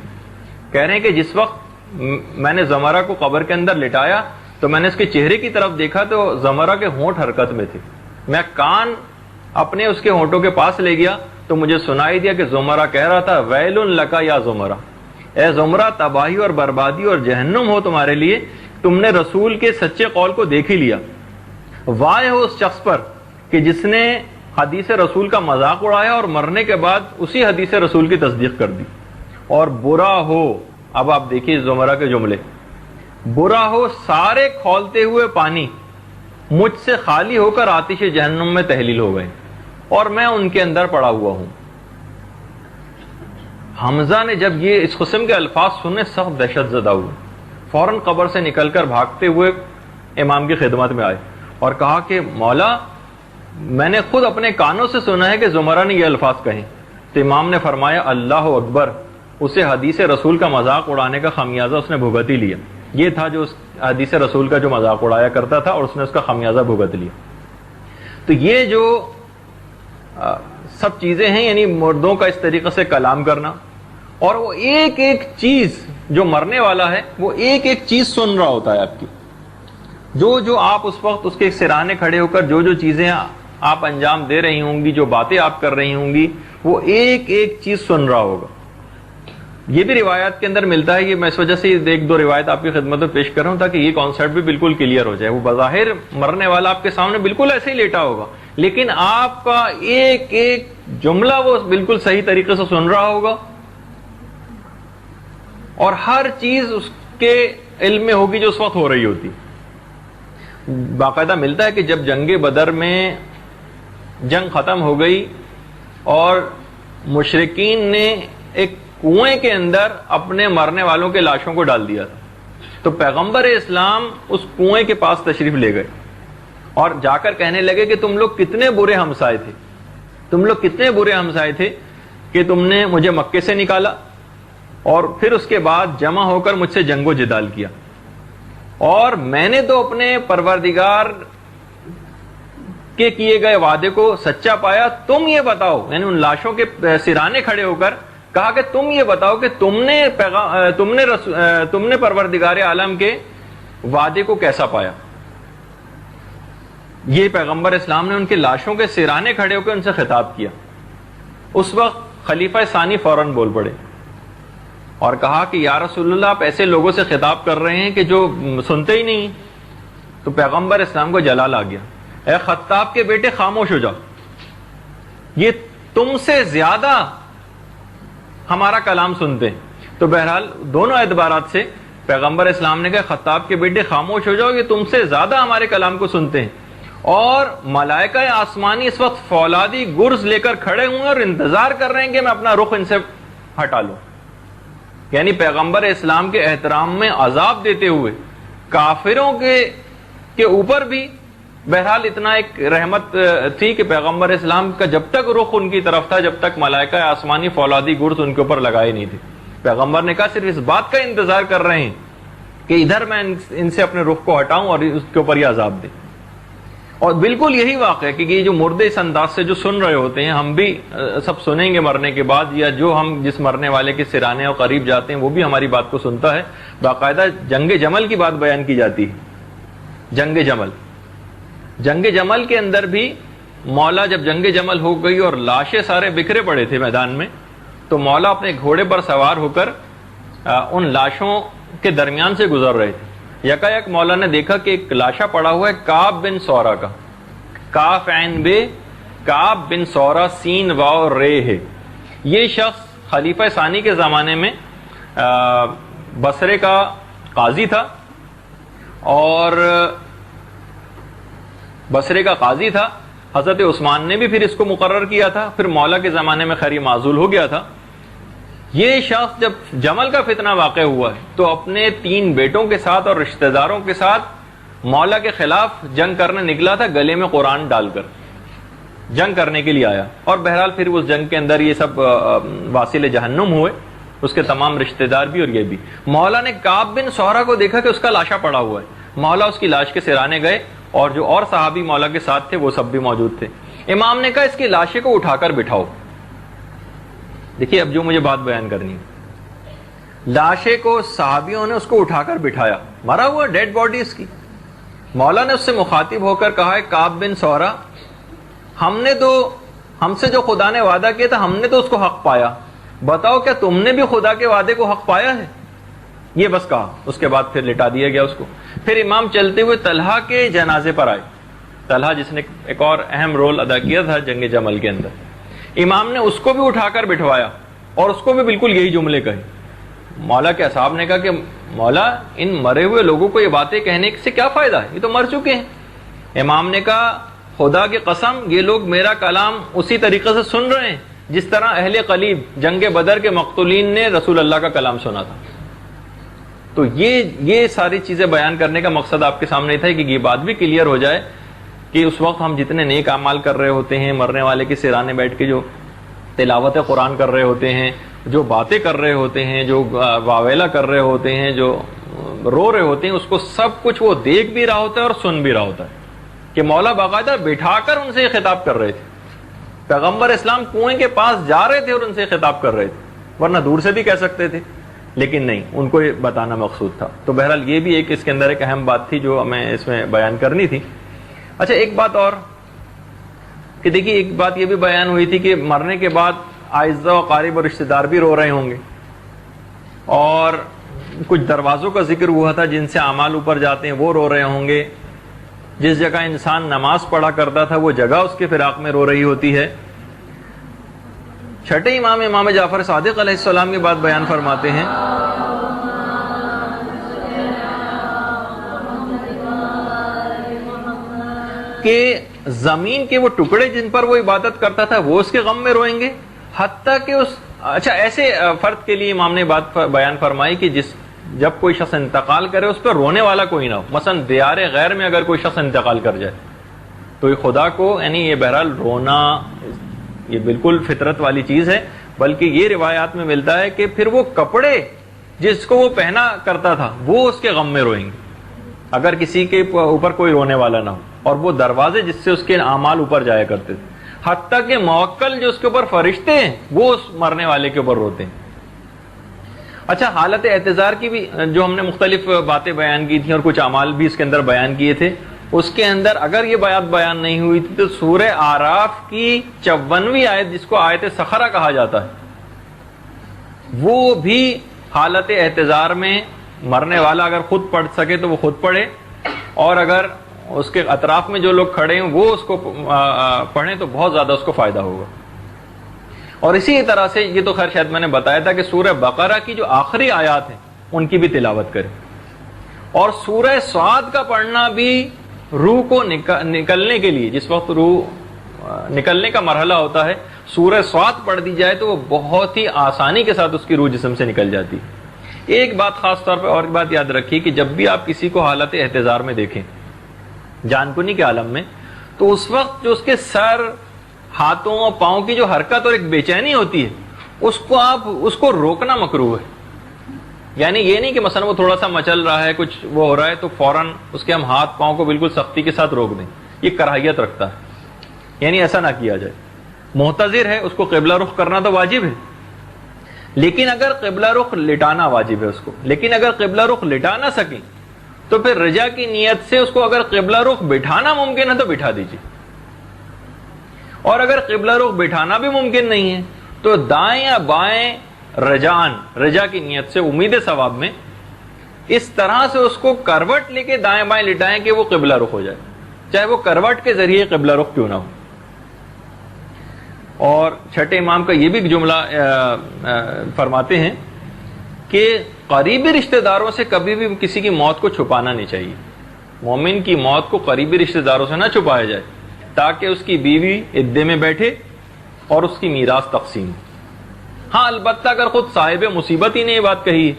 کہہ رہے ہیں کہ جس وقت میں نے زمرہ کو قبر کے اندر لٹایا تو میں نے اس کے چہرے کی طرف دیکھا تو زمرہ کے ہونٹ حرکت میں تھے. میں کان اپنے اس کے ہونٹوں کے پاس لے گیا تو مجھے سنائی دیا کہ زمرہ کہہ رہا تھا، ویل لکا یا زمرہ، اے زمرہ، تباہی اور بربادی اور جہنم ہو تمہارے لیے، تم نے رسول کے سچے قول کو دیکھ ہی لیا. وائے ہو اس شخص پر کہ جس نے حدیث رسول کا مذاق اڑایا اور مرنے کے بعد اسی حدیث رسول کی تصدیق کر دی. اور برا ہو، اب آپ دیکھیے زمرہ کے جملے، برا ہو سارے کھولتے ہوئے پانی مجھ سے خالی ہو کر آتش جہنم میں تحلیل ہو گئے اور میں ان کے اندر پڑا ہوا ہوں. حمزہ نے جب یہ اس قسم کے الفاظ سنے سخت دہشت زدہ ہوئے، فوراً قبر سے نکل کر بھاگتے ہوئے امام کی خدمت میں آئے اور کہا کہ مولا، میں نے خود اپنے کانوں سے سنا ہے کہ زمرہ نے یہ الفاظ کہیں. تو امام نے فرمایا، اللہ اکبر، اسے حدیث رسول کا مذاق اڑانے کا خمیازہ اس نے بھگت ہی لیا. یہ تھا جو اس حدیث رسول کا جو مذاق اڑایا کرتا تھا اور اس نے اس کا خمیازہ بھگت لیا. تو یہ جو سب چیزیں ہیں، یعنی مردوں کا اس طریقے سے کلام کرنا، اور وہ ایک ایک چیز جو مرنے والا ہے وہ ایک ایک چیز سن رہا ہوتا ہے آپ کی، جو آپ اس وقت اس کے سرانے کھڑے ہو کر جو چیزیں آپ انجام دے رہی ہوں گی، جو باتیں آپ کر رہی ہوں گی، وہ ایک ایک چیز سن رہا ہوگا. یہ بھی روایات کے اندر ملتا ہے. یہ میں اس وجہ سے ایک دو روایت آپ کی خدمت میں پیش کر رہا ہوں تاکہ یہ کانسیپٹ بھی بالکل کلیئر ہو جائے. وہ بظاہر مرنے والا آپ کے سامنے بالکل ایسے ہی لیٹا ہوگا، لیکن آپ کا ایک ایک جملہ وہ بالکل صحیح طریقے سے سن رہا ہوگا، اور ہر چیز اس کے علم میں ہوگی جو اس وقت ہو رہی ہوتی. باقاعدہ ملتا ہے کہ جب جنگ بدر میں جنگ ختم ہو گئی اور مشرکین نے ایک کنویں کے اندر اپنے مرنے والوں کے لاشوں کو ڈال دیا تھا، تو پیغمبر اسلام اس کنویں کے پاس تشریف لے گئے اور جا کر کہنے لگے کہ تم لوگ کتنے برے ہمسائے تھے، تم لوگ کتنے برے ہمسائے تھے کہ تم نے مجھے مکے سے نکالا اور پھر اس کے بعد جمع ہو کر مجھ سے جنگ و جدال کیا، اور میں نے تو اپنے پروردگار کے کیے گئے وعدے کو سچا پایا. تم یہ بتاؤ، یعنی ان لاشوں کے سرانے کھڑے ہو کر کہا کہ تم یہ بتاؤ کہ تم نے پروردگار عالم کے وعدے کو کیسا پایا. یہ پیغمبر اسلام نے ان کے لاشوں کے سرانے کھڑے ہو کر ان سے خطاب کیا. اس وقت خلیفہ ثانی فوراً بول پڑے اور کہا کہ یا رسول اللہ، آپ ایسے لوگوں سے خطاب کر رہے ہیں کہ جو سنتے ہی نہیں. تو پیغمبر اسلام کو جلال آ گیا. اے خطاب کے بیٹے، خاموش ہو جاؤ، یہ تم سے زیادہ ہمارا کلام سنتے ہیں. تو بہرحال دونوں اعتبارات سے پیغمبر اسلام نے کہا خطاب کے بیٹے خاموش ہو جاؤ، یہ تم سے زیادہ ہمارے کلام کو سنتے ہیں. اور ملائکہ آسمانی اس وقت فولادی گرز لے کر کھڑے ہوئے اور انتظار کر رہے ہیں کہ میں اپنا رخ ان سے ہٹا لوں. یعنی پیغمبر اسلام کے احترام میں عذاب دیتے ہوئے کافروں کے اوپر بھی بہرحال اتنا ایک رحمت تھی کہ پیغمبر اسلام کا جب تک رخ ان کی طرف تھا، جب تک ملائکہ آسمانی فولادی گرز ان کے اوپر لگائے نہیں تھے. پیغمبر نے کہا صرف اس بات کا انتظار کر رہے ہیں کہ ادھر میں ان سے اپنے رخ کو ہٹاؤں اور اس کے اوپر یہ عذاب دے. اور بالکل یہی واقع ہے کہ یہ جو مردے اس انداز سے جو سن رہے ہوتے ہیں، ہم بھی سب سنیں گے مرنے کے بعد، یا جو ہم جس مرنے والے کے سرانے اور قریب جاتے ہیں وہ بھی ہماری بات کو سنتا ہے. باقاعدہ جنگ جمل کی بات بیان کی جاتی ہے. جنگ جمل کے اندر بھی مولا جب جنگ جمل ہو گئی اور لاشیں سارے بکھرے پڑے تھے میدان میں، تو مولا اپنے گھوڑے پر سوار ہو کر ان لاشوں کے درمیان سے گزر رہے تھے. یکایک مولا نے دیکھا کہ ایک لاشا پڑا ہوا ہے کعب بن سورہ کا. کاف عین بے، کعب بن سورہ سین واو رے ہے. یہ شخص خلیفہ ثانی کے زمانے میں بصرے کا قاضی تھا، اور بصرے کا قاضی تھا. حضرت عثمان نے بھی پھر اس کو مقرر کیا تھا، پھر مولا کے زمانے میں خیر معزول ہو گیا تھا. یہ شخص جب جمل کا فتنہ واقع ہوا ہے تو اپنے 3 بیٹوں کے ساتھ اور رشتہ داروں کے ساتھ مولا کے خلاف جنگ کرنے نکلا تھا، گلے میں قرآن ڈال کر جنگ کرنے کے لیے آیا. اور بہرحال پھر اس جنگ کے اندر یہ سب واصل جہنم ہوئے، اس کے تمام رشتہ دار بھی اور یہ بھی. مولا نے کعب بن سورہ کو دیکھا کہ اس کا لاشا پڑا ہوا ہے. مولا اس کی لاش کے سرانے گئے اور جو اور صحابی مولا کے ساتھ تھے وہ سب بھی موجود تھے. امام نے کہا اس کی لاشے کو اٹھا کر بٹھاؤ. دیکھیے اب جو مجھے بات بیان کرنی ہے، لاشے کو صحابیوں نے اس کو اٹھا کر بٹھایا، مرا ہوا ڈیڈ باڈی اس کی. مولا نے اس سے مخاطب ہو کر کہا ہے کعب بن سورہ، ہم سے جو خدا نے وعدہ کیا تھا ہم نے تو اس کو حق پایا، بتاؤ کیا تم نے بھی خدا کے وعدے کو حق پایا ہے؟ یہ بس کہا. اس کے بعد پھر لٹا دیا گیا اس کو. پھر امام چلتے ہوئے طلحہ کے جنازے پر آئے. طلحہ جس نے ایک اور اہم رول ادا کیا تھا جنگ جمل کے اندر، امام نے اس کو بھی اٹھا کر بٹھوایا اور اس کو بھی بالکل یہی جملے کہے. مولا کے اصحاب نے کہا کہ مولا ان مرے ہوئے لوگوں کو یہ باتیں کہنے سے کیا فائدہ ہے، یہ تو مر چکے ہیں. امام نے کہا خدا کی قسم یہ لوگ میرا کلام اسی طریقے سے سن رہے ہیں جس طرح اہل قلیب جنگ بدر کے مقتولین نے رسول اللہ کا کلام سنا تھا. تو یہ ساری چیزیں بیان کرنے کا مقصد آپ کے سامنے تھا کہ یہ بات بھی کلیئر ہو جائے کہ اس وقت ہم جتنے نیک اعمال کر رہے ہوتے ہیں، مرنے والے کے سرانے بیٹھ کے جو تلاوت قرآن کر رہے ہوتے ہیں، جو باتیں کر رہے ہوتے ہیں، جو واویلا کر رہے ہوتے ہیں، جو رو رہے ہوتے ہیں، اس کو سب کچھ وہ دیکھ بھی رہا ہوتا ہے اور سن بھی رہا ہوتا ہے کہ مولا باقاعدہ بٹھا کر ان سے یہ خطاب کر رہے تھے. پیغمبر اسلام کنویں کے پاس جا رہے تھے اور ان سے خطاب کر رہے تھے، ورنہ دور سے بھی کہہ سکتے تھے، لیکن نہیں، ان کو یہ بتانا مقصود تھا. تو بہرحال یہ بھی ایک اس کے اندر ایک اہم بات تھی جو ہمیں اس میں بیان کرنی تھی. اچھا ایک بات اور کہ دیکھیے، ایک بات یہ بھی بیان ہوئی تھی کہ مرنے کے بعد اعزاء و اقارب اور رشتہ دار بھی رو رہے ہوں گے، اور کچھ دروازوں کا ذکر ہوا تھا جن سے اعمال اوپر جاتے ہیں وہ رو رہے ہوں گے، جس جگہ انسان نماز پڑھا کرتا تھا وہ جگہ اس کے فراق میں رو رہی ہوتی ہے. چھٹے امام جعفر صادق علیہ السلام کی بات بیان فرماتے ہیں کہ زمین کے وہ ٹکڑے جن پر وہ عبادت کرتا تھا وہ اس کے غم میں روئیں گے، حتیٰ کہ اچھا ایسے فرد کے لیے امام نے بات بیان فرمائی کہ جب کوئی شخص انتقال کرے اس پر رونے والا کوئی نہ ہو. مثلا دیار غیر میں اگر کوئی شخص انتقال کر جائے تو یہ خدا کو یعنی یہ بہرحال رونا یہ بالکل فطرت والی چیز ہے، بلکہ یہ روایات میں ملتا ہے کہ پھر وہ کپڑے جس کو وہ پہنا کرتا تھا وہ اس کے غم میں روئیں گے اگر کسی کے اوپر کوئی رونے والا نہ ہو، اور وہ دروازے جس سے اس کے اعمال اوپر جایا کرتے تھے، حتیٰ کہ موکل جو اس کے اوپر فرشتے ہیں وہ اس مرنے والے کے اوپر روتے ہیں. اچھا حالت اعتذار کی بھی جو ہم نے مختلف باتیں بیان کی تھیں اور کچھ اعمال بھی اس کے اندر بیان کیے تھے، اس کے اندر اگر یہ بات بیان نہیں ہوئی تھی تو سورہ آراف کی 54ویں آیت جس کو آیت سخرہ کہا جاتا ہے وہ بھی حالت اعتذار میں مرنے والا اگر خود پڑھ سکے تو وہ خود پڑھے، اور اگر اس کے اطراف میں جو لوگ کھڑے ہیں وہ اس کو پڑھیں تو بہت زیادہ اس کو فائدہ ہوگا. اور اسی طرح سے یہ تو خیر شاید میں نے بتایا تھا کہ سورہ بقرہ کی جو آخری آیات ہیں ان کی بھی تلاوت کریں، اور سورہ صاد کا پڑھنا بھی روح کو نکلنے کے لیے، جس وقت روح نکلنے کا مرحلہ ہوتا ہے سورہ صاد پڑھ دی جائے تو وہ بہت ہی آسانی کے ساتھ اس کی روح جسم سے نکل جاتی. ایک بات خاص طور پہ اور ایک بات یاد رکھیے کہ جب بھی آپ کسی کو حالت احتضار میں دیکھیں جان کنی کے عالم میں، تو اس وقت جو اس کے سر ہاتھوں اور پاؤں کی جو حرکت اور ایک بے چینی ہوتی ہے اس کو روکنا مکروہ ہے. یعنی یہ نہیں کہ مثلا وہ تھوڑا سا مچل رہا ہے کچھ وہ ہو رہا ہے تو فوراً اس کے ہم ہاتھ پاؤں کو بالکل سختی کے ساتھ روک دیں، یہ کراہیت رکھتا ہے، یعنی ایسا نہ کیا جائے. محتضر ہے اس کو قبلہ رخ کرنا تو واجب ہے، لیکن اگر قبلہ رخ لٹانا واجب ہے اس کو، لیکن اگر قبلہ رخ لٹا نہ سکیں تو پھر رجا کی نیت سے اس کو اگر قبلہ رخ بٹھانا ممکن ہے تو بٹھا دیجیے، اور اگر قبلہ رخ بٹھانا بھی ممکن نہیں ہے تو دائیں یا بائیں رجا کی نیت سے امید ثواب میں اس طرح سے اس کو کروٹ لے کے دائیں بائیں لٹائیں کہ وہ قبلہ رخ ہو جائے، چاہے وہ کروٹ کے ذریعے قبلہ رخ کیوں نہ ہو. اور چھٹے امام کا یہ بھی جملہ فرماتے ہیں کہ قریبی رشتہ داروں سے کبھی بھی کسی کی موت کو چھپانا نہیں چاہیے. مومن کی موت کو قریبی رشتہ داروں سے نہ چھپایا جائے تاکہ اس کی بیوی عدے میں بیٹھے اور اس کی میراث تقسیم. ہاں البتہ اگر خود صاحب مصیبت ہی نے یہ بات کہی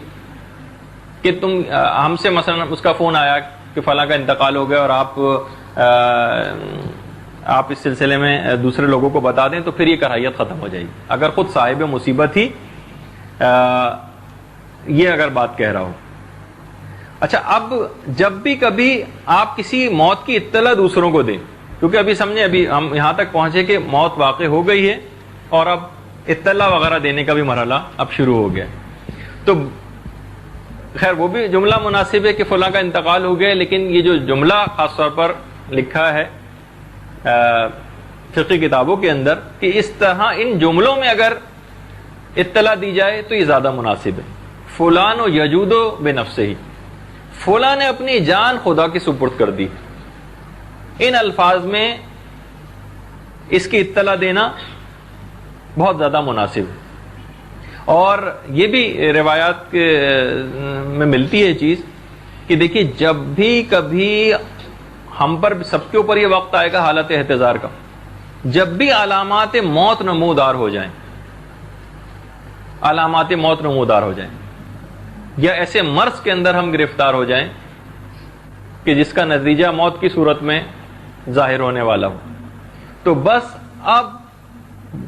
کہ تم ہم سے مثلا اس کا فون آیا کہ فلاں کا انتقال ہو گیا اور آپ اس سلسلے میں دوسرے لوگوں کو بتا دیں تو پھر یہ کراہیت ختم ہو جائے گی. اگر خود صاحب مصیبت ہی یہ اگر بات کہہ رہا ہو. اچھا اب جب بھی کبھی آپ کسی موت کی اطلاع دوسروں کو دیں، کیونکہ ابھی سمجھیں ابھی ہم یہاں تک پہنچے کہ موت واقع ہو گئی ہے اور اب اطلاع وغیرہ دینے کا بھی مرحلہ اب شروع ہو گیا، تو خیر وہ بھی جملہ مناسب ہے کہ فلاں کا انتقال ہو گیا، لیکن یہ جو جملہ خاص طور پر لکھا ہے فقہی کتابوں کے اندر کہ اس طرح ان جملوں میں اگر اطلاع دی جائے تو یہ زیادہ مناسب ہے. فلان و یجودو بے نفسہ ہی، فلاں نے اپنی جان خدا کی سپرد کر دی، ان الفاظ میں اس کی اطلاع دینا بہت زیادہ مناسب ہے. اور یہ بھی روایات میں ملتی ہے چیز کہ دیکھیے جب بھی کبھی ہم پر سب کے اوپر یہ وقت آئے گا حالت احتضار کا، جب بھی علامات موت نمودار ہو جائیں، علامات موت نمودار ہو جائیں یا ایسے مرض کے اندر ہم گرفتار ہو جائیں کہ جس کا نتیجہ موت کی صورت میں ظاہر ہونے والا ہو، تو بس اب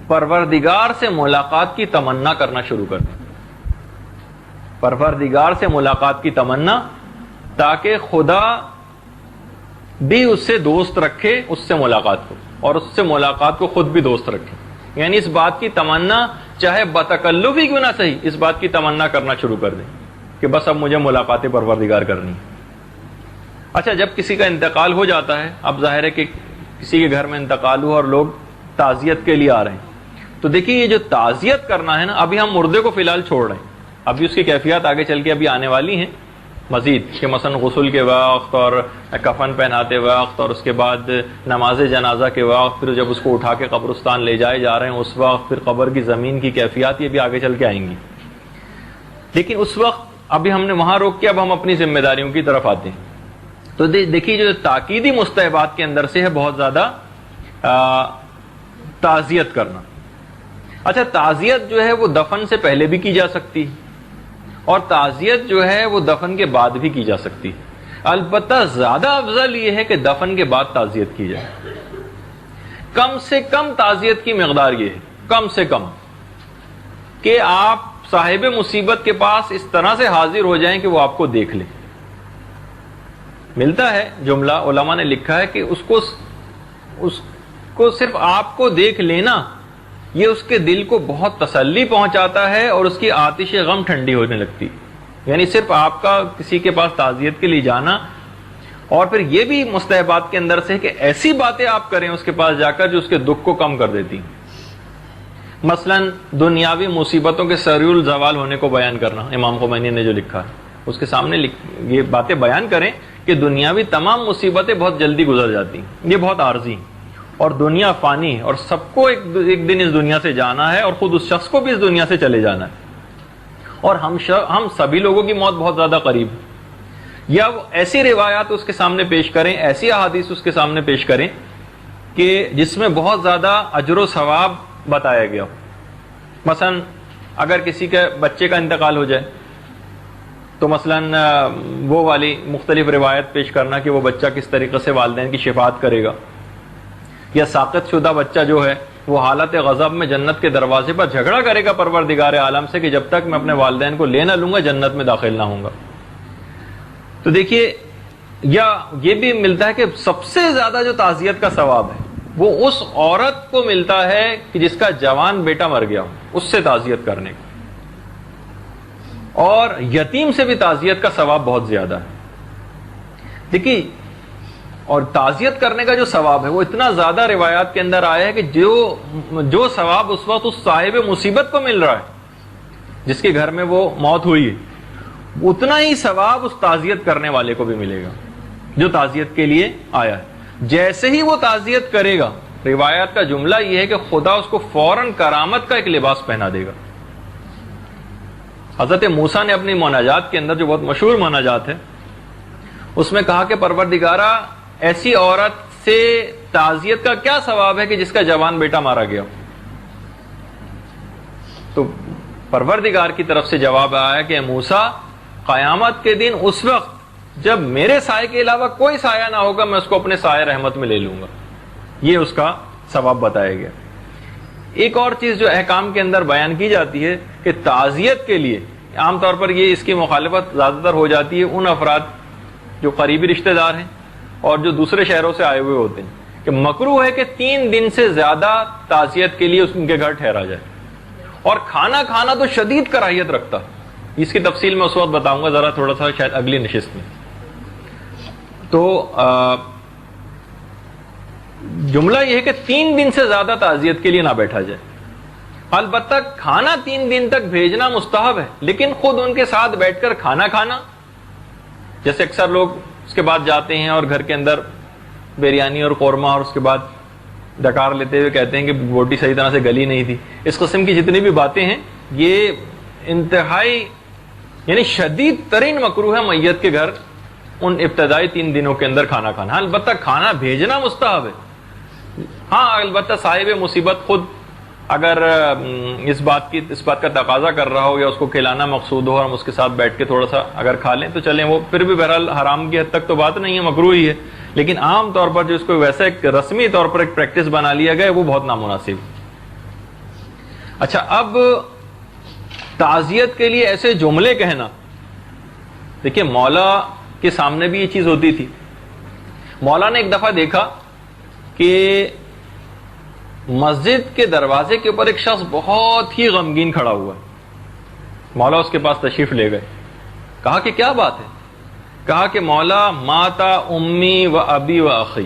پروردگار سے ملاقات کی تمنا کرنا شروع کر دیں. پروردگار سے ملاقات کی تمنا تاکہ خدا بھی اس سے دوست رکھے، اس سے ملاقات کو. اور اس سے ملاقات کو خود بھی دوست رکھیں. یعنی اس بات کی تمنا چاہے بتکلف ہی کیوں نہ صحیح, اس بات کی تمنا کرنا شروع کر دیں کہ بس اب مجھے ملاقات پروردگار کرنی ہے. اچھا, جب کسی کا انتقال ہو جاتا ہے, اب ظاہر ہے کہ کسی کے گھر میں انتقال ہوا اور لوگ تعزیت کے لیے آ رہے ہیں, تو دیکھیے یہ جو تعزیت کرنا ہے نا, ابھی ہم مردے کو فی الحال چھوڑ رہے ہیں, ابھی اس کی کیفیات آگے چل کے ابھی آنے والی ہیں مزید, کہ مثلا غسل کے وقت اور کفن پہناتے وقت اور اس کے بعد نماز جنازہ کے وقت, پھر جب اس کو اٹھا کے قبرستان لے جائے جا رہے ہیں اس وقت, پھر قبر کی زمین کی کیفیات, یہ بھی آگے چل کے آئیں گی. لیکن اس وقت ابھی ہم نے وہاں روک کے اب ہم اپنی ذمہ داریوں کی طرف آتے ہیں. تو دیکھیے جو تاکیدی مستحبات کے اندر سے ہے بہت زیادہ تعزیت کرنا. اچھا, تعزیت جو ہے وہ دفن سے پہلے بھی کی جا سکتی ہے اور تعزیت جو ہے وہ دفن کے بعد بھی کی جا سکتی ہے. البتہ زیادہ افضل یہ ہے کہ دفن کے بعد تعزیت کی جائے. کم سے کم تعزیت کی مقدار یہ ہے, کم سے کم, کہ آپ صاحب مصیبت کے پاس اس طرح سے حاضر ہو جائیں کہ وہ آپ کو دیکھ لیں. ملتا ہے جملہ, علماء نے لکھا ہے کہ اس کو صرف آپ کو دیکھ لینا یہ اس کے دل کو بہت تسلی پہنچاتا ہے اور اس کی آتش غم ٹھنڈی ہونے لگتی. یعنی صرف آپ کا کسی کے پاس تعزیت کے لیے جانا, اور پھر یہ بھی مستحبات کے اندر سے ہے کہ ایسی باتیں آپ کریں اس کے پاس جا کر جو اس کے دکھ کو کم کر دیتی ہیں. مثلا دنیاوی مصیبتوں کے سریع الزوال ہونے کو بیان کرنا, امام خمینی نے جو لکھا ہے اس کے سامنے یہ باتیں بیان کریں کہ دنیاوی تمام مصیبتیں بہت جلدی گزر جاتی ہیں, یہ بہت عارضی ہیں, اور دنیا فانی ہے اور سب کو ایک دن اس دنیا سے جانا ہے اور خود اس شخص کو بھی اس دنیا سے چلے جانا ہے, اور ہم سبھی لوگوں کی موت بہت زیادہ قریب ہے. یا وہ ایسی روایات اس کے سامنے پیش کریں, ایسی احادیث اس کے سامنے پیش کریں کہ جس میں بہت زیادہ اجر و ثواب بتایا گیا ہو. مثلا اگر کسی کے بچے کا انتقال ہو جائے تو مثلا وہ والی مختلف روایت پیش کرنا کہ وہ بچہ کس طریقے سے والدین کی شفاعت کرے گا, یا ساقط شدہ بچہ جو ہے وہ حالت غضب میں جنت کے دروازے پر جھگڑا کرے گا پروردگار عالم سے کہ جب تک میں اپنے والدین کو لے نہ لوں گا جنت میں داخل نہ ہوں گا. تو دیکھیے, یا یہ بھی ملتا ہے کہ سب سے زیادہ جو تعزیت کا ثواب ہے وہ اس عورت کو ملتا ہے کہ جس کا جوان بیٹا مر گیا ہو, اس سے تعزیت کرنے کا. اور یتیم سے بھی تعزیت کا ثواب بہت زیادہ ہے. دیکھیے, اور تعزیت کرنے کا جو ثواب ہے وہ اتنا زیادہ روایات کے اندر آیا ہے کہ جو ثواب اس وقت اس صاحب مصیبت کو مل رہا ہے جس کے گھر میں وہ موت ہوئی ہے, اتنا ہی ثواب اس تعزیت کرنے والے کو بھی ملے گا جو تعزیت کے لیے آیا ہے. جیسے ہی وہ تعزیت کرے گا, روایات کا جملہ یہ ہے کہ خدا اس کو فوراً کرامت کا ایک لباس پہنا دے گا. حضرت موسیٰ نے اپنی مناجات کے اندر, جو بہت مشہور مناجات ہے, اس میں کہا کہ پروردگارا ایسی عورت سے تعزیت کا کیا ثواب ہے کہ جس کا جوان بیٹا مارا گیا. تو پروردگار کی طرف سے جواب آیا کہ موسیٰ, قیامت کے دن اس وقت جب میرے سائے کے علاوہ کوئی سایہ نہ ہوگا میں اس کو اپنے سایہ رحمت میں لے لوں گا. یہ اس کا ثواب بتایا گیا. ایک اور چیز جو احکام کے اندر بیان کی جاتی ہے کہ تعزیت کے لیے عام طور پر یہ اس کی مخالفت زیادہ تر ہو جاتی ہے ان افراد جو قریبی رشتہ دار ہیں اور جو دوسرے شہروں سے آئے ہوئے ہوتے ہیں, کہ مکروہ ہے کہ 3 دن سے زیادہ تعزیت کے لیے ان کے گھر ٹھہرا جائے. اور کھانا کھانا تو شدید کراہیت رکھتا. اس کی تفصیل میں اس وقت بتاؤں گا ذرا تھوڑا سا شاید اگلی نشست میں. تو جملہ یہ ہے کہ 3 دن سے زیادہ تعزیت کے لیے نہ بیٹھا جائے. البتہ کھانا 3 دن تک بھیجنا مستحب ہے, لیکن خود ان کے ساتھ بیٹھ کر کھانا کھانا, جیسے اکثر لوگ اس کے بعد جاتے ہیں اور گھر کے اندر بریانی اور قورمہ اور اس کے بعد ڈکار لیتے ہوئے کہتے ہیں کہ بوٹی صحیح طرح سے گلی نہیں تھی. اس قسم کی جتنی بھی باتیں ہیں یہ انتہائی یعنی شدید ترین مکروہ ہے میت کے گھر ان ابتدائی 3 دنوں کے اندر کھانا کھانا. البتہ کھانا بھیجنا مستحب ہے. ہاں البتہ صاحب مصیبت خود اگر اس بات کا تقاضا کر رہا ہو یا اس کو کھلانا مقصود ہو اور ہم اس کے ساتھ بیٹھ کے تھوڑا سا اگر کھا لیں تو چلیں, وہ پھر بھی بہرحال حرام کی حد تک تو بات نہیں ہے, مکروہ ہی ہے. لیکن عام طور پر جو اس کو ویسے ایک رسمی طور پر ایک پریکٹس بنا لیا گیا وہ بہت نامناسب. اچھا, اب تعزیت کے لیے ایسے جملے کہنا, دیکھیے مولا کے سامنے بھی یہ چیز ہوتی تھی. مولا نے ایک دفعہ دیکھا کہ مسجد کے دروازے کے اوپر ایک شخص بہت ہی غمگین کھڑا ہوا ہے. مولا اس کے پاس تشریف لے گئے. کہا کہ کیا بات ہے؟ کہا کہ مولا ماتا امی و ابی و اخی،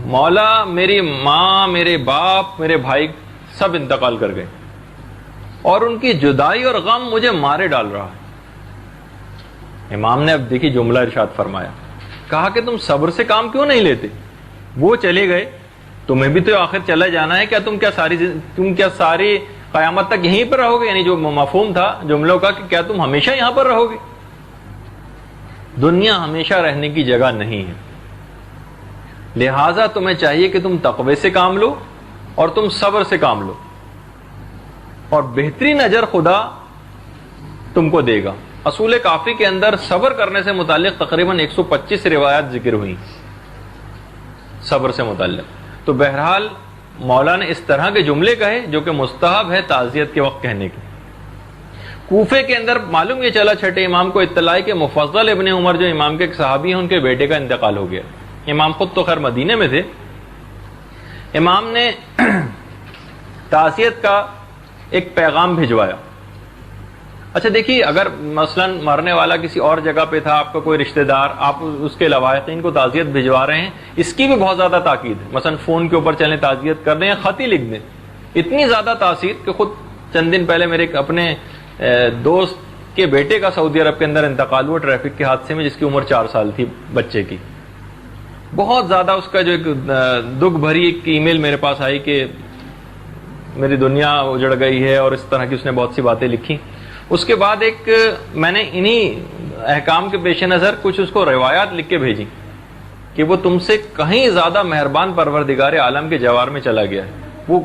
مولا میری ماں، میرے باپ، میرے بھائی سب انتقال کر گئے، اور ان کی جدائی اور غم مجھے مارے ڈال رہا ہے. امام نے اب دیکھی جملہ ارشاد فرمایا، کہا کہ تم صبر سے کام کیوں نہیں لیتے؟ وہ چلے گئے، تمہیں بھی تو آخر چلا جانا ہے، کیا تم کیا ساری قیامت تک یہیں پر رہو گے؟ یعنی جو مفہوم تھا جملوں کا کہ کیا تم ہمیشہ یہاں پر رہو گے؟ دنیا ہمیشہ رہنے کی جگہ نہیں ہے، لہٰذا تمہیں چاہیے کہ تم تقوی سے کام لو اور تم صبر سے کام لو، اور بہترین اجر خدا تم کو دے گا. اصول کافی کے اندر صبر کرنے سے متعلق تقریباً 125 روایات ذکر ہوئی صبر سے متعلق. تو بہرحال مولا نے اس طرح کے جملے کہے جو کہ مستحب ہے تعزیت کے وقت کہنے کی. کوفے کے اندر معلوم یہ چلا چھٹے امام کو اطلاع کہ مفضل ابن عمر جو امام کے ایک صحابی ہیں ان کے بیٹے کا انتقال ہو گیا. امام خود تو خیر مدینے میں تھے. امام نے تعزیت کا ایک پیغام بھجوایا. اچھا دیکھیے، اگر مثلا مرنے والا کسی اور جگہ پہ تھا، آپ کا کوئی رشتہ دار، آپ اس کے لواحقین کو تعزیت بھجوا رہے ہیں، اس کی بھی بہت زیادہ تاکید ہے. مثلا فون کے اوپر چلیں تعزیت کر دیں یا خط ہی لکھ دیں، اتنی زیادہ تاثیر کہ خود چند دن پہلے میرے اپنے دوست کے بیٹے کا سعودی عرب کے اندر انتقال ہوا ٹریفک کے حادثے میں، جس کی عمر 4 سال تھی بچے کی. بہت زیادہ اس کا جو ایک دکھ بھری ایک ای میل میرے پاس آئی کہ میری دنیا اجڑ گئی ہے، اور اس طرح کی اس نے بہت سی باتیں لکھی. اس کے بعد ایک میں نے انہی احکام کے پیش نظر کچھ اس کو روایات لکھ کے بھیجی کہ وہ تم سے کہیں زیادہ مہربان پروردگار عالم کے جوار میں چلا گیا ہے، وہ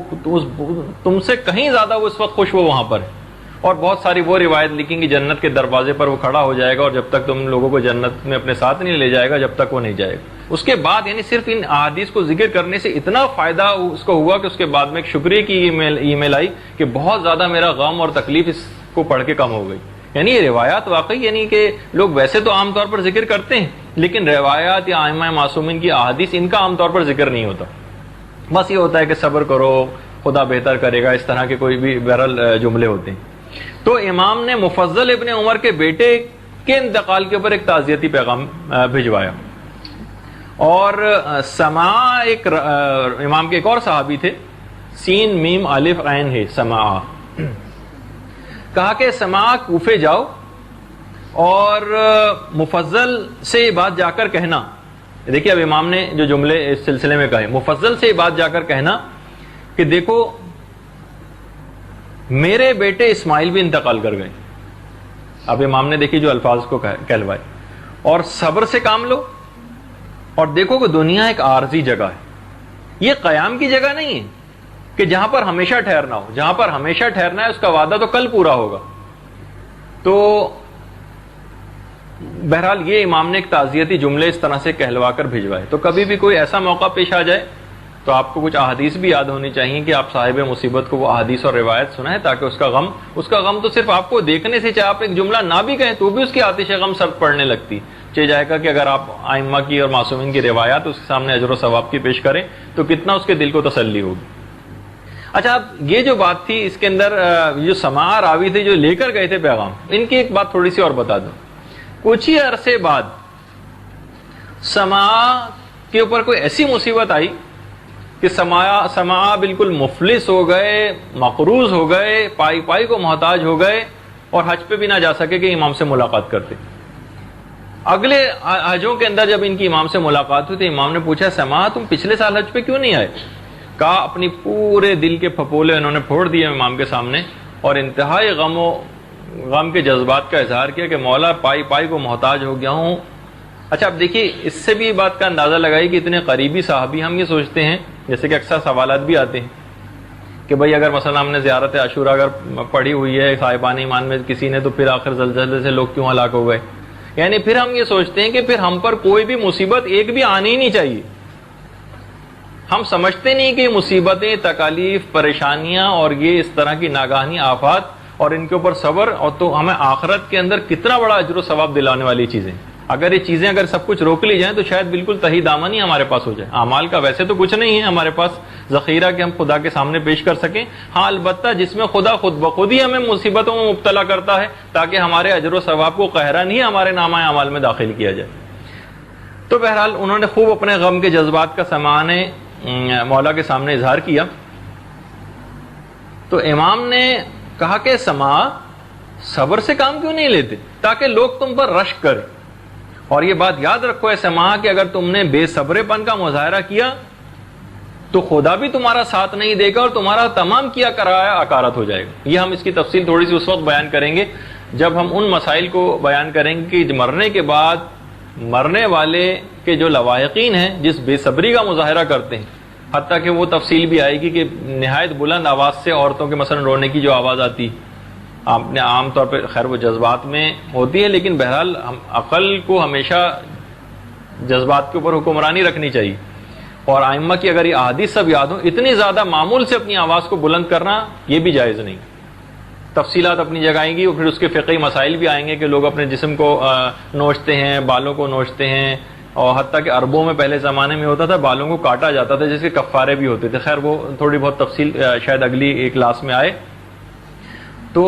تم سے کہیں زیادہ وہ اس وقت خوش وہ وہاں پر ہے. اور بہت ساری وہ روایت لکھیں کہ جنت کے دروازے پر وہ کھڑا ہو جائے گا، اور جب تک تم لوگوں کو جنت میں اپنے ساتھ نہیں لے جائے گا جب تک وہ نہیں جائے گا. اس کے بعد یعنی صرف ان احادیث کو ذکر کرنے سے اتنا فائدہ اس کو ہوا کہ اس کے بعد میں ایک شکریہ کی ای میل آئی کہ بہت زیادہ میرا غم اور تکلیف اس کو پڑھ کے کم ہو گئی. یعنی یہ روایات واقعی یعنی کہ لوگ ویسے تو عام طور پر ذکر کرتے ہیں، لیکن روایات یا ائمہ معصومین کی احادیث ان کا عام طور پر ذکر نہیں ہوتا. بس یہ ہوتا ہے کہ صبر کرو، خدا بہتر کرے گا، اس طرح کے کوئی بھی بہرحال جملے ہوتے ہیں. تو امام نے مفضل ابن عمر کے بیٹے کے انتقال کے اوپر ایک تعزیتی پیغام بھجوایا. اور سماع ایک امام کے ایک اور صحابی تھے، سین میم الف عین ہے سماع. کہا کہ سماع کوفے جاؤ اور مفضل سے یہ بات جا کر کہنا. دیکھیے اب امام نے جو جملے اس سلسلے میں کہے، مفضل سے یہ بات جا کر کہنا کہ دیکھو میرے بیٹے اسماعیل بھی انتقال کر گئے. اب امام نے دیکھی جو الفاظ کو کہلوائے، اور صبر سے کام لو، اور دیکھو کہ دنیا ایک عارضی جگہ ہے، یہ قیام کی جگہ نہیں ہے کہ جہاں پر ہمیشہ ٹھہرنا ہو. جہاں پر ہمیشہ ٹھہرنا ہے اس کا وعدہ تو کل پورا ہوگا. تو بہرحال یہ امام نے ایک تعزیتی جملے اس طرح سے کہلوا کر بھجوائے. تو کبھی بھی کوئی ایسا موقع پیش آ جائے تو آپ کو کچھ احادیث بھی یاد ہونی چاہیے کہ آپ صاحب مصیبت کو وہ احادیث اور روایت سنائیں، تاکہ اس کا غم تو صرف آپ کو دیکھنے سے، چاہے آپ ایک جملہ نہ بھی کہیں تو بھی اس کی آتش غم سر پڑنے لگتی. چاہے جائے گا کہ اگر آپ ائمہ کی اور معصومین کی روایات اس کے سامنے اجر و ثواب کی پیش کریں تو کتنا اس کے دل کو تسلی ہوگی. اچھا اب یہ جو بات تھی اس کے اندر جو سماع راوی تھے جو لے کر گئے تھے پیغام، ان کی ایک بات تھوڑی سی اور بتا دوں. کچھ ہی عرصے بعد سماع کے اوپر کوئی ایسی مصیبت آئی کہ سماع بالکل مفلس ہو گئے، مقروض ہو گئے، پائی کو محتاج ہو گئے، اور حج پہ بھی نہ جا سکے کہ امام سے ملاقات کرتے. اگلے حجوں کے اندر جب ان کی امام سے ملاقات ہوئی تو امام نے پوچھا سماع تم پچھلے سال حج پہ کیوں نہیں آئے؟ کہا اپنی پورے دل کے پھپولے انہوں نے پھوڑ دیے امام کے سامنے، اور انتہائی غم کے جذبات کا اظہار کیا کہ مولا پائی کو محتاج ہو گیا ہوں. اچھا اب دیکھیے اس سے بھی بات کا اندازہ لگائی کہ اتنے قریبی صحابی، ہم یہ سوچتے ہیں جیسے کہ اکثر سوالات بھی آتے ہیں کہ بھئی اگر مثلا ہم نے زیارت عاشورہ اگر پڑھی ہوئی ہے صاحبان ایمان میں کسی نے، تو پھر آخر زلزلے سے لوگ کیوں ہلاک ہو گئے؟ یعنی پھر ہم یہ سوچتے ہیں کہ پھر ہم پر کوئی بھی مصیبت ایک بھی آنی ہی نہیں چاہیے. ہم سمجھتے نہیں کہ مصیبتیں، تکالیف، پریشانیاں اور یہ اس طرح کی ناگہانی آفات اور ان کے اوپر صبر، اور تو ہمیں آخرت کے اندر کتنا بڑا اجر و ثواب دلانے والی چیزیں. اگر یہ چیزیں اگر سب کچھ روک لی جائیں تو شاید بالکل تہی دامن ہی ہمارے پاس ہو جائے. اعمال کا ویسے تو کچھ نہیں ہے ہمارے پاس ذخیرہ کہ ہم خدا کے سامنے پیش کر سکیں. ہاں البتہ جس میں خدا خود بخود ہی ہمیں مصیبتوں میں مبتلا کرتا ہے تاکہ ہمارے اجر و ثواب کو قہرن ہی ہمارے نامہ اعمال میں داخل کیا جائے. تو بہرحال انہوں نے خوب اپنے غم کے جذبات کا سمانے مولا کے سامنے اظہار کیا. تو امام نے کہا کہ سما صبر سے کام کیوں نہیں لیتے تاکہ لوگ تم پر رشک کریں. اور یہ بات یاد رکھو اے سما کہ اگر تم نے بے صبرے پن کا مظاہرہ کیا تو خدا بھی تمہارا ساتھ نہیں دے گا اور تمہارا تمام کیا کرایا اکارت ہو جائے گا. یہ ہم اس کی تفصیل تھوڑی سی اس وقت بیان کریں گے جب ہم ان مسائل کو بیان کریں گے کہ مرنے کے بعد مرنے والے کے جو لواحقین ہیں جس بے صبری کا مظاہرہ کرتے ہیں، حتیٰ کہ وہ تفصیل بھی آئے گی کہ نہایت بلند آواز سے عورتوں کے مثلا رونے کی جو آواز آتی، آپ نے عام طور پہ خیر وہ جذبات میں ہوتی ہے، لیکن بہرحال ہم عقل کو ہمیشہ جذبات کے اوپر حکمرانی رکھنی چاہیے. اور ائمہ کی اگر یہ احادیث سب یاد ہوں، اتنی زیادہ معمول سے اپنی آواز کو بلند کرنا یہ بھی جائز نہیں. تفصیلات اپنی جگہ آئیں گی اور پھر اس کے فقہی مسائل بھی آئیں گے کہ لوگ اپنے جسم کو نوچتے ہیں، بالوں کو نوچتے ہیں، اور حتیٰ کہ عربوں میں پہلے زمانے میں ہوتا تھا بالوں کو کاٹا جاتا تھا جس کے کفارے بھی ہوتے تھے. خیر وہ تھوڑی بہت تفصیل شاید اگلی کلاس میں آئے. تو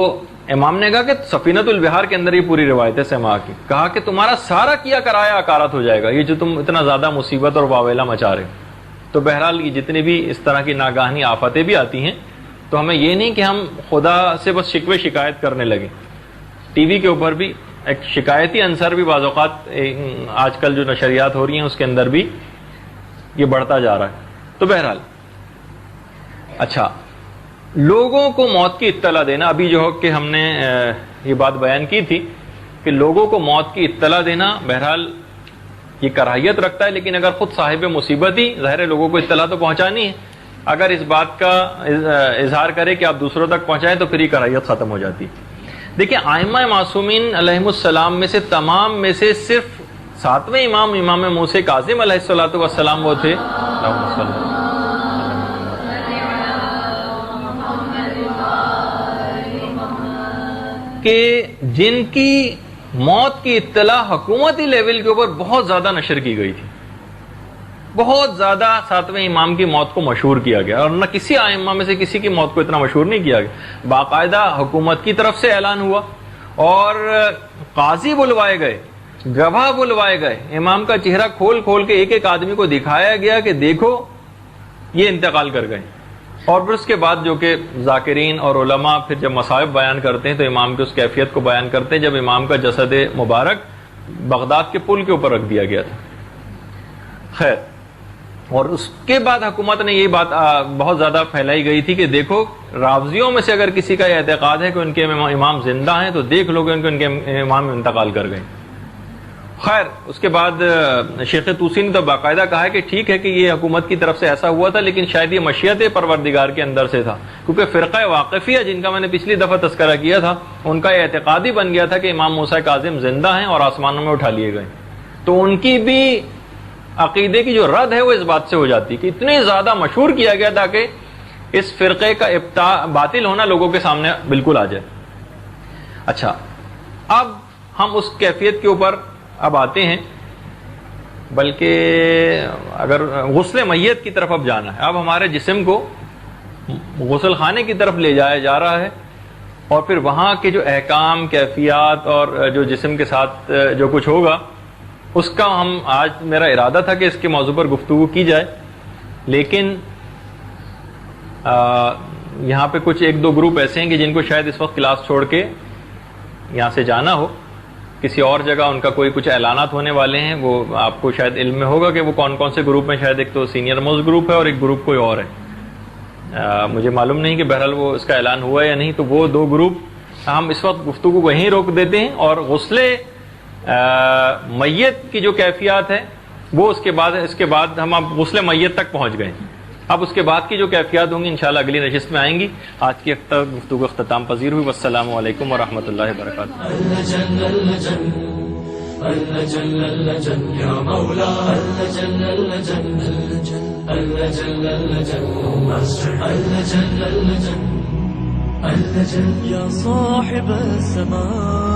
امام نے کہا کہ سفینۃ البحار کے اندر یہ پوری روایت ہے سما کی، کہا کہ تمہارا سارا کیا کرایا اکارت ہو جائے گا یہ جو تم اتنا زیادہ مصیبت اور واویلا مچا رہے ہو. تو بہرحال یہ جتنی بھی اس طرح کی ناگہانی آفتیں بھی آتی ہیں تو ہمیں یہ نہیں کہ ہم خدا سے بس شکوے شکایت کرنے لگیں. ٹی وی کے اوپر بھی ایک شکایتی عنصر بھی بعض اوقات آج کل جو نشریات ہو رہی ہیں اس کے اندر بھی یہ بڑھتا جا رہا ہے. تو بہرحال اچھا، لوگوں کو موت کی اطلاع دینا، ابھی جو کہ ہم نے یہ بات بیان کی تھی کہ لوگوں کو موت کی اطلاع دینا بہرحال یہ کراہیت رکھتا ہے، لیکن اگر خود صاحب مصیبت ہی ظاہر لوگوں کو اطلاع تو پہنچانی ہے، اگر اس بات کا اظہار کرے کہ آپ دوسروں تک پہنچائیں تو پھر یہ کراہیت ختم ہو جاتی. دیکھیں ائمہ معصومین علیہم السلام میں سے تمام میں سے صرف 7ویں امام موسیٰ کاظم علیہ السلام وہ تھے کہ جن کی موت کی اطلاع حکومتی لیول کے اوپر بہت زیادہ نشر کی گئی تھی. بہت زیادہ 7ویں امام کی موت کو مشہور کیا گیا، اور نہ کسی ائمہ میں سے کسی کی موت کو اتنا مشہور نہیں کیا گیا. باقاعدہ حکومت کی طرف سے اعلان ہوا اور قاضی بلوائے گئے، گواہ بلوائے گئے، امام کا چہرہ کھول کھول کے ایک ایک آدمی کو دکھایا گیا کہ دیکھو یہ انتقال کر گئے. اور پھر اس کے بعد جو کہ ذاکرین اور علماء پھر جب مصائب بیان کرتے ہیں تو امام کی اس کیفیت کو بیان کرتے ہیں جب امام کا جسد مبارک بغداد کے پل کے اوپر رکھ دیا گیا تھا. خیر، اور اس کے بعد حکومت نے یہ بات بہت زیادہ پھیلائی گئی تھی کہ دیکھو راوزیوں میں سے اگر کسی کا یہ اعتقاد ہے کہ ان کے امام زندہ ہیں تو دیکھ لو کہ ان کے امام انتقال کر گئے. خیر، اس کے بعد شیخ طوسی نے تو باقاعدہ کہا ہے کہ ٹھیک ہے کہ یہ حکومت کی طرف سے ایسا ہوا تھا، لیکن شاید یہ مشیت پروردگار کے اندر سے تھا، کیونکہ فرقہ واقفیہ جن کا میں نے پچھلی دفعہ تذکرہ کیا تھا ان کا یہ اعتقاد ہی بن گیا تھا کہ امام موسیٰ کاظم زندہ ہیں اور آسمانوں میں اٹھا لیے گئے. تو ان کی بھی عقیدے کی جو رد ہے وہ اس بات سے ہو جاتی کہ اتنے زیادہ مشہور کیا گیا تاکہ اس فرقے کا باطل ہونا لوگوں کے سامنے بالکل آ جائے. اچھا، اب ہم اس کیفیت کے اوپر اب آتے ہیں، بلکہ اگر غسل میت کی طرف اب جانا ہے، اب ہمارے جسم کو غسل خانے کی طرف لے جایا جا رہا ہے اور پھر وہاں کے جو احکام، کیفیات اور جو جسم کے ساتھ جو کچھ ہوگا اس کا ہم آج میرا ارادہ تھا کہ اس کے موضوع پر گفتگو کی جائے، لیکن یہاں پہ کچھ ایک دو گروپ ایسے ہیں کہ جن کو شاید اس وقت کلاس چھوڑ کے یہاں سے جانا ہو، کسی اور جگہ ان کا کوئی کچھ اعلانات ہونے والے ہیں. وہ آپ کو شاید علم میں ہوگا کہ وہ کون کون سے گروپ میں، شاید ایک تو سینئر موسٹ گروپ ہے اور ایک گروپ کوئی اور ہے، مجھے معلوم نہیں کہ بہرحال وہ اس کا اعلان ہوا ہے یا نہیں. تو وہ دو گروپ ہم اس وقت گفتگو وہیں روک دیتے ہیں اور غسل میت کی جو کیفیات ہے وہ اس کے بعد ہم اب غسل میت تک پہنچ گئے. اب اس کے بعد کی جو کیفیات ہوں گی انشاءاللہ اگلی نشست میں آئیں گی. آج کی گفتگو اختتام پذیر ہوئی. والسلام علیکم ورحمۃ اللہ وبرکاتہ. يا صاحب السماء